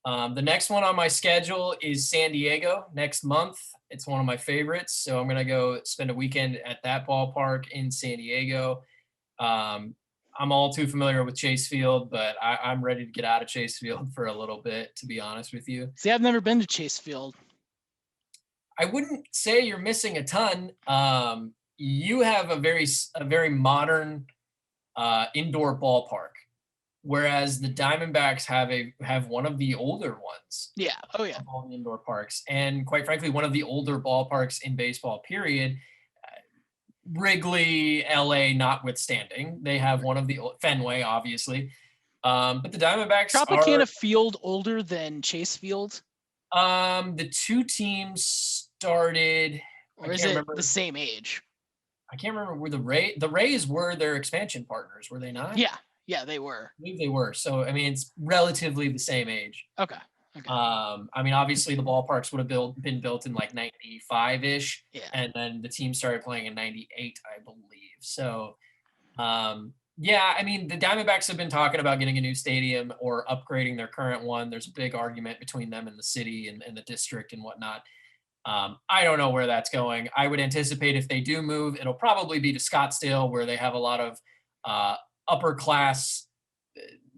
the next one on my schedule is San Diego next month. It's one of my favorites. So I'm going to go spend a weekend at that ballpark in San Diego. I'm all too familiar with Chase Field, but I'm ready to get out of Chase Field for a little bit, to be honest with you. See, I've never been to Chase Field. I wouldn't say you're missing a ton. You have a very modern indoor ballpark, whereas the Diamondbacks have one of the older ones. Yeah. Oh yeah. Of all the indoor parks, and quite frankly, one of the older ballparks in baseball. Period. Wrigley, LA notwithstanding, they have one of the Fenway, obviously, but the Diamondbacks Tropicana Field older than Chase Field. The two teams started, or is it the same age? I can't remember. Were the Rays were their expansion partners, were they not? Yeah, they were. I believe they were. So I mean, it's relatively the same age. Okay. I mean, obviously the ballparks would have been built in like 95-ish. Yeah. And then the team started playing in 98, I believe. So, yeah, I mean, the Diamondbacks have been talking about getting a new stadium or upgrading their current one. There's a big argument between them and the city and the district and whatnot. I don't know where that's going. I would anticipate if they do move, it'll probably be to Scottsdale, where they have a lot of upper class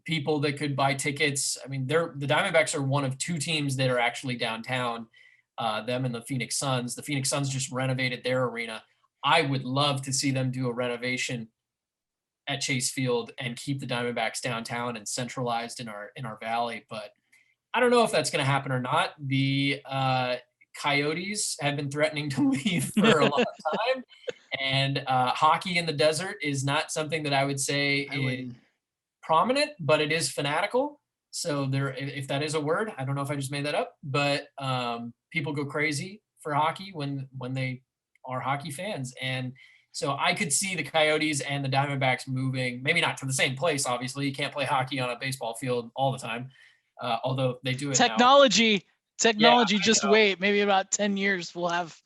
people that could buy tickets. I mean, the Diamondbacks are one of two teams that are actually downtown, them and the Phoenix Suns. The Phoenix Suns just renovated their arena. I would love to see them do a renovation at Chase Field and keep the Diamondbacks downtown and centralized in our valley. But I don't know if that's going to happen or not. The Coyotes have been threatening to leave for a long time. And hockey in the desert is not something that I would say is prominent, but it is fanatical. So if that is a word, I don't know if I just made that up, but people go crazy for hockey when they are hockey fans. And so I could see the Coyotes and the Diamondbacks moving, maybe not to the same place. Obviously, you can't play hockey on a baseball field all the time, although they do it Technology, Yeah, just wait. Maybe about 10 years, we'll have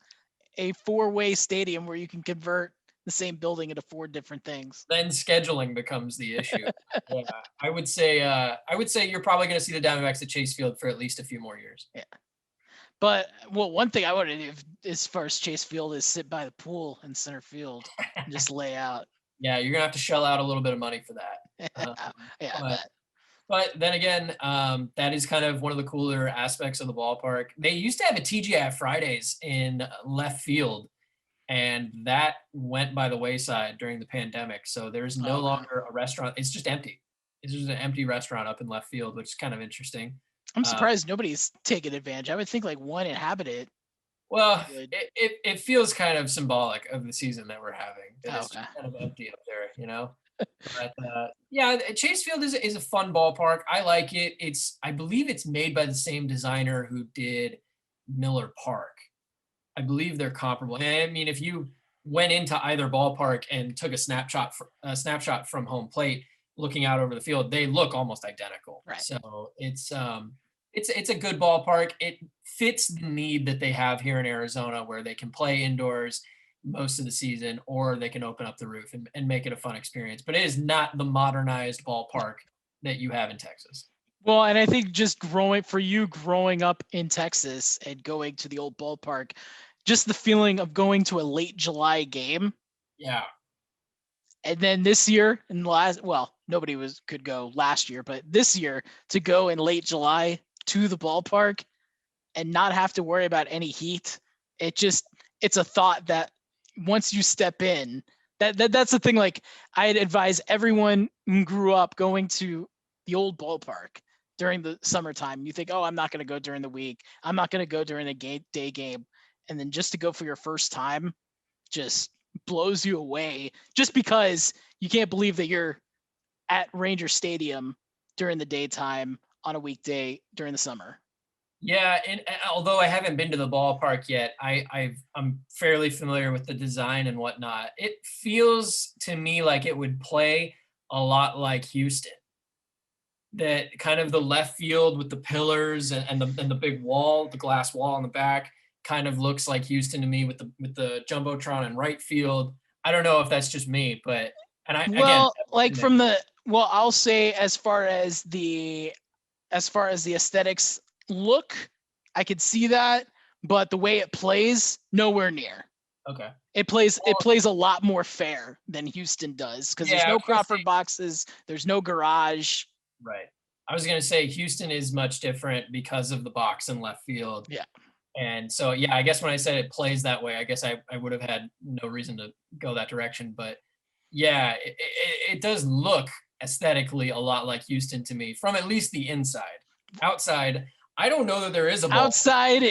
a 4-way stadium where you can convert the same building into 4 different things. Then scheduling becomes the issue. Yeah, I would say you're probably going to see the Diamondbacks at Chase Field for at least a few more years. Yeah. But one thing I want to do as far as Chase Field is sit by the pool in center field and just lay out. Yeah, you're gonna have to shell out a little bit of money for that. But then again, that is kind of one of the cooler aspects of the ballpark. They used to have a TGI Fridays in left field, and that went by the wayside during the pandemic. So there's no longer a restaurant. It's just empty. It's just an empty restaurant up in left field, which is kind of interesting. I'm surprised nobody's taking advantage. I would think like one inhabitant. Well, it feels kind of symbolic of the season that we're having. It's just kind of empty up there, you know? But yeah, Chase Field is a fun ballpark. I like it. I believe it's made by the same designer who did Miller Park. I believe they're comparable. And I mean, if you went into either ballpark and took a snapshot from home plate, looking out over the field, they look almost identical. Right. So it's a good ballpark. It fits the need that they have here in Arizona, where they can play indoors most of the season, or they can open up the roof and make it a fun experience. But it is not the modernized ballpark that you have in Texas. Well, and I think just growing up in Texas and going to the old ballpark, just the feeling of going to a late July game. Yeah. And then this year nobody could go last year, but this year to go in late July to the ballpark and not have to worry about any heat. It's a thought that once you step in, that's the thing. Like, I'd advise everyone who grew up going to the old ballpark during the summertime. You think, oh, I'm not going to go during the week. I'm not going to go during the day game. And then just to go for your first time just blows you away just because you can't believe that you're at Ranger Stadium during the daytime on a weekday during the summer. Yeah, and although I haven't been to the ballpark yet, I'm fairly familiar with the design and whatnot. It feels to me like it would play a lot like Houston. That kind of the left field with the pillars and the big wall, the glass wall in the back, kind of looks like Houston to me with the jumbotron in right field. I don't know if that's just me, but I'll say as far as the aesthetics look, I could see that, but the way it plays, nowhere near. Okay. It plays a lot more fair than Houston does because there's no Crawford boxes, there's no garage. Right. I was gonna say Houston is much different because of the box in left field. Yeah. And so yeah, I guess when I said it plays that way, I guess I would have had no reason to go that direction. But yeah, it does look aesthetically a lot like Houston to me, from at least the inside. Outside, I don't know that there is a ball. Outside,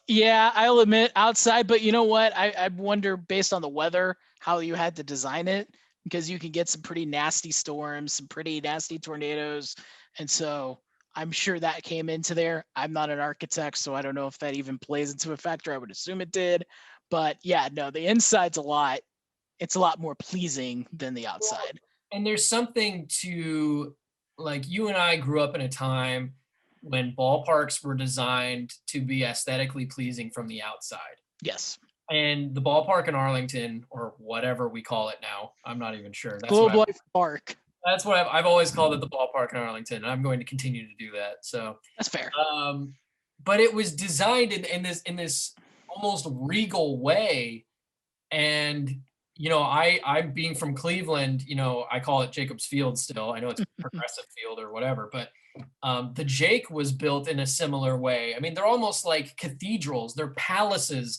I'll admit outside, but you know what? I wonder, based on the weather, how you had to design it, because you can get some pretty nasty storms, some pretty nasty tornadoes. And so I'm sure that came into there. I'm not an architect, so I don't know if that even plays into a factor. I would assume it did. But yeah, no, the inside's it's a lot more pleasing than the outside. And there's something to, like, you and I grew up in a time when ballparks were designed to be aesthetically pleasing from the outside. Yes. And the ballpark in Arlington, or whatever we call it now, I'm not even sure. That's Globe Life Park. That's what I've always called it, the ballpark in Arlington, and I'm going to continue to do that. So that's fair. But it was designed in this almost regal way, and you know, I being from Cleveland, you know, I call it Jacobs Field still. I know it's Progressive Field or whatever, but the Jake was built in a similar way. I mean, they're almost like cathedrals. They're palaces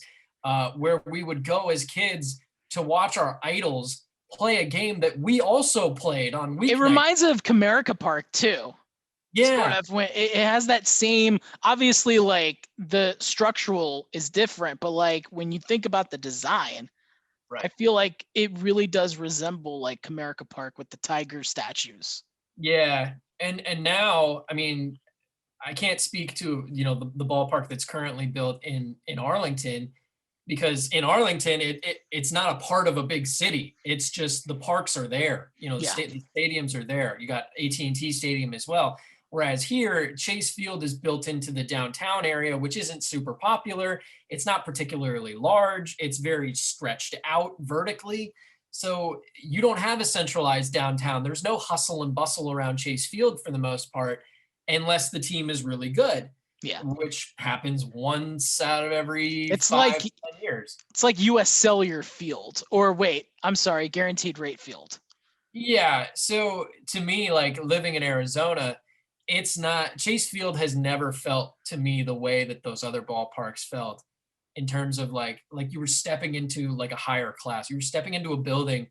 where we would go as kids to watch our idols play a game that we also played on weeknight. It reminds me of Comerica Park too. Yeah. Sort of, when it has that same, obviously, like the structural is different, but like when you think about the design, right, I feel like it really does resemble like Comerica Park with the tiger statues. Yeah. And now, I mean, I can't speak to, you know, the ballpark that's currently built in Arlington, because in Arlington, it's not a part of a big city. It's just the parks are there. You know, the stadiums are there. You got AT&T Stadium as well. Whereas here, Chase Field is built into the downtown area, which isn't super popular. It's not particularly large. It's very stretched out vertically. So you don't have a centralized downtown. There's no hustle and bustle around Chase Field for the most part, unless the team is really good. Yeah, which happens once out of every 10 years. It's like U.S. Cellular Field, or wait, I'm sorry, Guaranteed Rate Field. Yeah, so to me, like living in Arizona, it's not, Chase Field has never felt to me the way that those other ballparks felt, in terms of like you were stepping into like a higher class. You were stepping into a building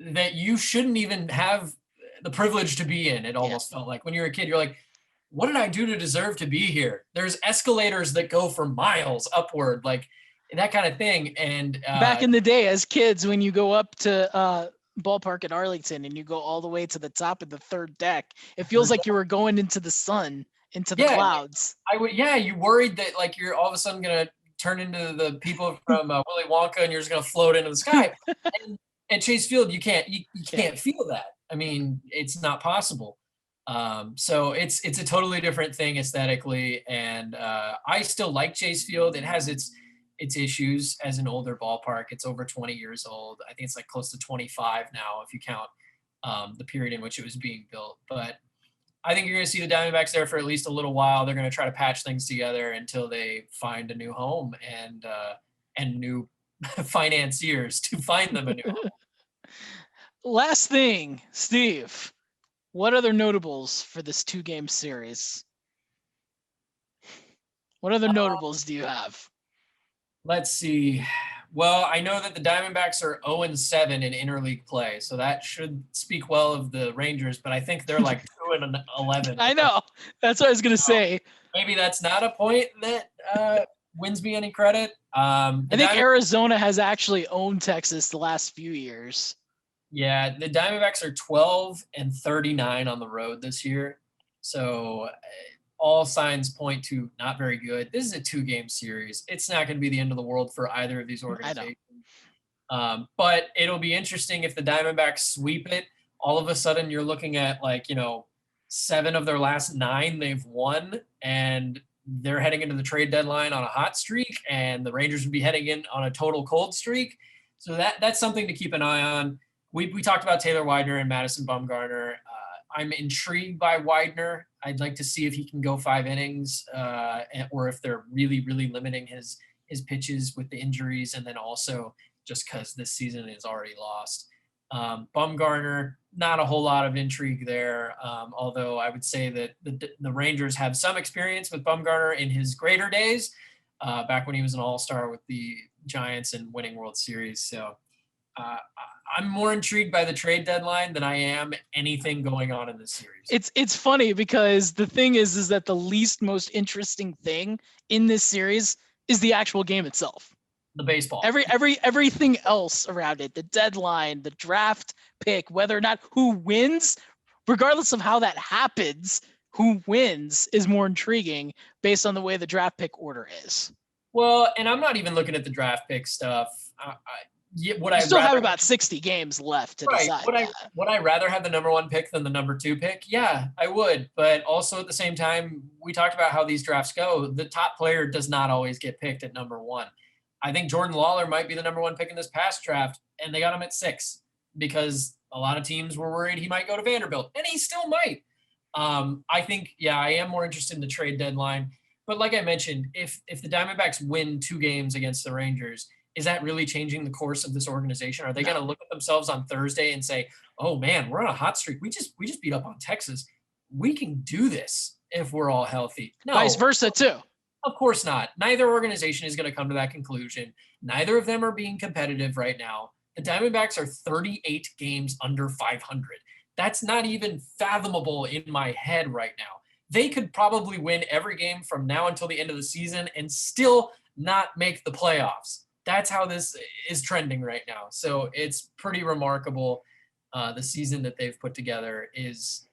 that you shouldn't even have the privilege to be in. It almost felt like when you're a kid, you're like, what did I do to deserve to be here? There's escalators that go for miles upward, like that kind of thing. And back in the day as kids, when you go up to ballpark at Arlington and you go all the way to the top of the third deck, it feels like you were going into the sun, into the clouds. You worried that like you're all of a sudden going to turn into the people from Willy Wonka and you're just going to float into the sky. And at Chase Field, you can't feel that. I mean, it's not possible. So it's a totally different thing aesthetically, and I still like Chase Field. It has its issues as an older ballpark. It's over 20 years old. I think it's like close to 25 now if you count the period in which it was being built. But I think you're going to see the Diamondbacks there for at least a little while. They're going to try to patch things together until they find a new home and new financiers to find them a new home. Last thing, Steve. What other notables for this 2-game series? What other notables do you have? Let's see. Well, I know that the Diamondbacks are 0-7 in interleague play, so that should speak well of the Rangers, but I think they're like 2-11. I know. That's what I was going to say. Maybe that's not a point that wins me any credit. I think Arizona has actually owned Texas the last few years. Yeah, the Diamondbacks are 12-39 on the road this year. So all signs point to not very good. This is a 2-game series. It's not going to be the end of the world for either of these organizations. But it'll be interesting if the Diamondbacks sweep it. All of a sudden, you're looking at 7 of their last 9 they've won, and they're heading into the trade deadline on a hot streak, and the Rangers would be heading in on a total cold streak. So that's something to keep an eye on. We talked about Taylor Widener and Madison Bumgarner. I'm intrigued by Widener. I'd like to see if he can go 5 innings, or if they're really, really limiting his pitches with the injuries, and then also just because this season is already lost. Bumgarner, not a whole lot of intrigue there, although I would say that the Rangers have some experience with Bumgarner in his greater days, back when he was an all-star with the Giants and winning World Series. So I'm more intrigued by the trade deadline than I am anything going on in this series. It's funny because the thing is that the least most interesting thing in this series is the actual game itself. The baseball. Everything else around it, the deadline, the draft pick, whether or not who wins, regardless of how that happens, who wins is more intriguing based on the way the draft pick order is. Well, and I'm not even looking at the draft pick stuff. I still have about 60 games left to decide. Would I rather have the number 1 pick than the number 2 pick? Yeah, I would. But also at the same time, we talked about how these drafts go. The top player does not always get picked at number 1. I think Jordan Lawler might be the number 1 pick in this past draft, and they got him at 6 because a lot of teams were worried he might go to Vanderbilt, and he still might. I think, I am more interested in the trade deadline. But like I mentioned, if the Diamondbacks win 2 games against the Rangers, is that really changing the course of this organization? Are they going to look at themselves on Thursday and say, oh man, we're on a hot streak. We just beat up on Texas. We can do this if we're all healthy. No, vice versa too. Of course not. Neither organization is going to come to that conclusion. Neither of them are being competitive right now. The Diamondbacks are 38 games under 500. That's not even fathomable in my head right now. They could probably win every game from now until the end of the season and still not make the playoffs. That's how this is trending right now. So it's pretty remarkable. The season that they've put together is,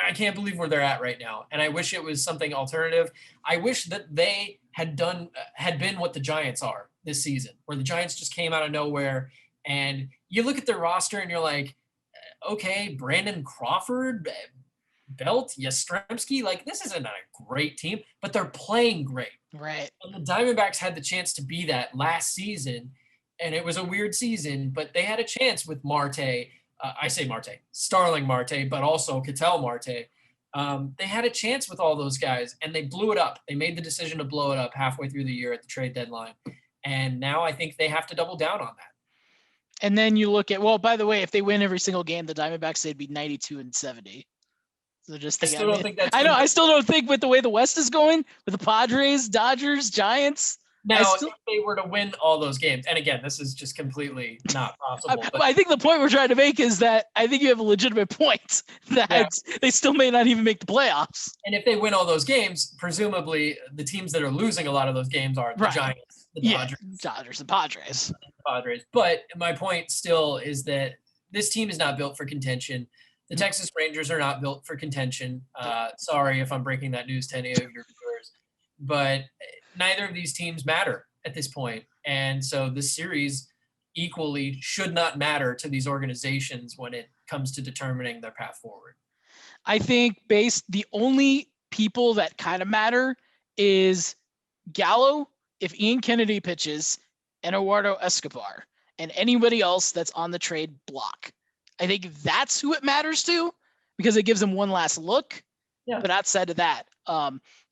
I can't believe where they're at right now. And I wish it was something alternative. I wish that they had been what the Giants are this season, where the Giants just came out of nowhere. And you look at their roster and you're like, okay, Brandon Crawford, Belt, Yastrzemski, this isn't a great team, but they're playing great. Right. And the Diamondbacks had the chance to be that last season, and it was a weird season, but they had a chance with Marte. I say Marte, Starling Marte, but also Ketel Marte. They had a chance with all those guys, and they blew it up. They made the decision to blow it up halfway through the year at the trade deadline. And now I think they have to double down on that. And then you look at, well, by the way, if they win every single game, the Diamondbacks, they'd be 92-70. So just think, I still don't think with the way the West is going, with the Padres, Dodgers, Giants. Now, if they were to win all those games, and again, this is just completely not possible. I think the point we're trying to make is that I think you have a legitimate point that they still may not even make the playoffs. And if they win all those games, presumably the teams that are losing a lot of those games are the Giants, the Dodgers and Padres. But my point still is that this team is not built for contention. The Texas Rangers are not built for contention. Sorry if I'm breaking that news to any of your viewers, but neither of these teams matter at this point. And so this series equally should not matter to these organizations when it comes to determining their path forward. I think the only people that kind of matter is Gallo, if Ian Kennedy pitches, and Eduardo Escobar, and anybody else that's on the trade block. I think that's who it matters to because it gives them one last look. Yeah. But outside of that,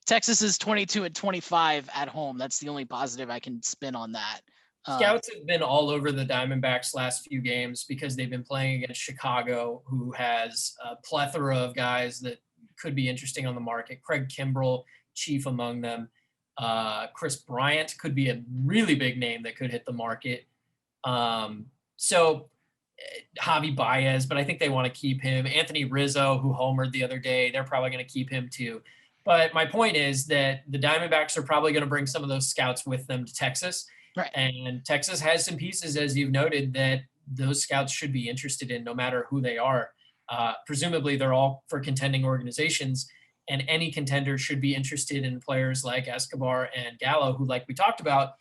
Texas is 22-25 at home. That's the only positive I can spin on that. Scouts have been all over the Diamondbacks last few games because they've been playing against Chicago, who has a plethora of guys that could be interesting on the market. Craig Kimbrell, chief among them. Chris Bryant could be a really big name that could hit the market. So Javi Baez, but I think they want to keep him. Anthony Rizzo, who homered the other day, they're probably going to keep him too. But my point is that the Diamondbacks are probably going to bring some of those scouts with them to Texas. Right. And Texas has some pieces, as you've noted, that those scouts should be interested in no matter who they are. Presumably, they're all for contending organizations, and any contender should be interested in players like Escobar and Gallo, who, like we talked about,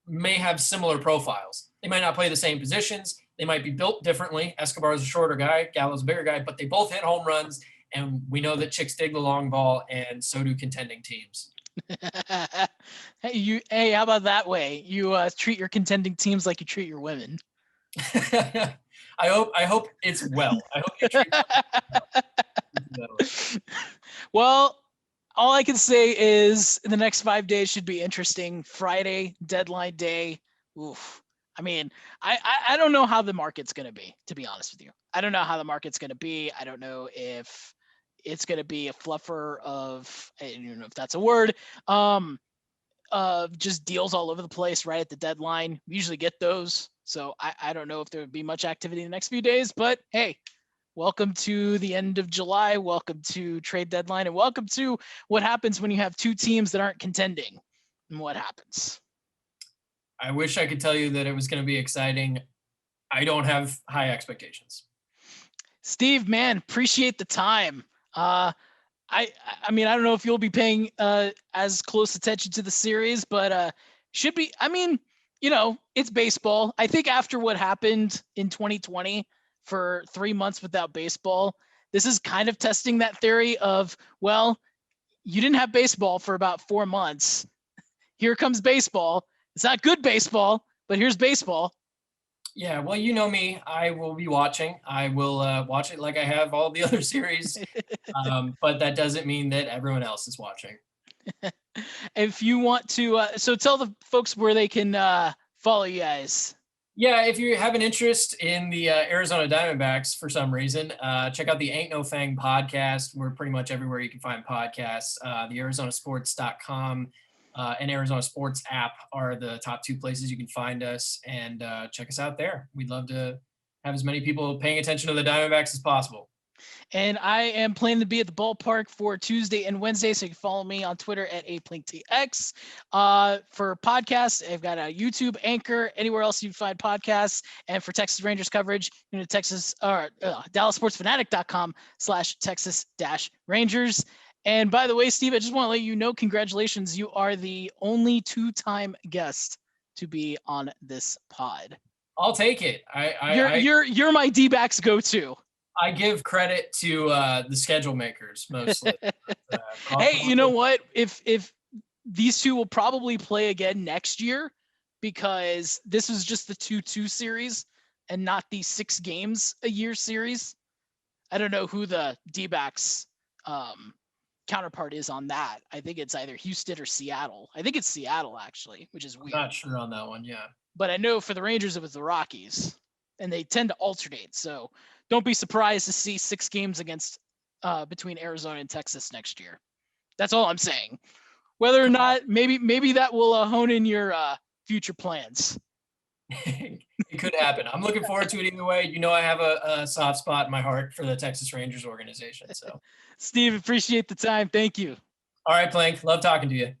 may have similar profiles. They might not play the same positions. They might be built differently. Escobar is a shorter guy. Gallo's a bigger guy, but they both hit home runs. And we know that chicks dig the long ball, and so do contending teams. Hey, how about that way? You treat your contending teams like you treat your women. I hope it's well. I hope you treat them. Well, all I can say is the next 5 days should be interesting. Friday, deadline day. Oof. I mean, I don't know how the market's going to be honest with you. I don't know how the market's going to be. I don't know if it's going to be a fluffer of, I don't know if that's a word, of just deals all over the place right at the deadline. We usually get those. So I don't know if there would be much activity in the next few days, but hey, welcome to the end of July. Welcome to trade deadline, and welcome to what happens when you have two teams that aren't contending and what happens. I wish I could tell you that it was going to be exciting. I don't have high expectations. Steve, man, appreciate the time. I mean, I don't know if you'll be paying as close attention to the series, but should be. I mean, you know, it's baseball. I think after what happened in 2020 for 3 months without baseball, this is kind of testing that theory of, well, you didn't have baseball for about 4 months. Here comes baseball. It's not good baseball, but here's baseball. Yeah, well, you know me. I will be watching. I will watch it like I have all the other series, but that doesn't mean that everyone else is watching. If you want to, so tell the folks where they can follow you guys. Yeah, if you have an interest in the Arizona Diamondbacks for some reason, check out the Ain't No Fang podcast. We're pretty much everywhere you can find podcasts. The ArizonaSports.com and Arizona Sports app are the top two places you can find us, and check us out there. We'd love to have as many people paying attention to the Diamondbacks as possible. And I am planning to be at the ballpark for Tuesday and Wednesday, so you can follow me on Twitter at @APlinkTX. For podcasts, I've got a YouTube, Anchor, anywhere else you find podcasts. And for Texas Rangers coverage, you know, DallasSportsFanatic.com/Texas-Rangers. And by the way, Steve, I just want to let you know, congratulations. You are the only 2-time guest to be on this pod. I'll take it. You're my D-backs go-to. I give credit to the schedule makers mostly. Hey, you know what? If these two will probably play again next year, because this was just the 2-2 series and not the 6 games a year series. I don't know who the D-backs counterpart is on that. I think it's either Houston or Seattle. I think it's Seattle, actually, which is weird. I'm not sure on that one, yeah. But I know for the Rangers it was the Rockies, and they tend to alternate. So don't be surprised to see 6 games against between Arizona and Texas next year. That's all I'm saying. Whether or not, maybe that will hone in your future plans. It could happen. I'm looking forward to it either way. You know, I have a soft spot in my heart for the Texas Rangers organization. So, Steve, appreciate the time. Thank you. All right, Plank. Love talking to you.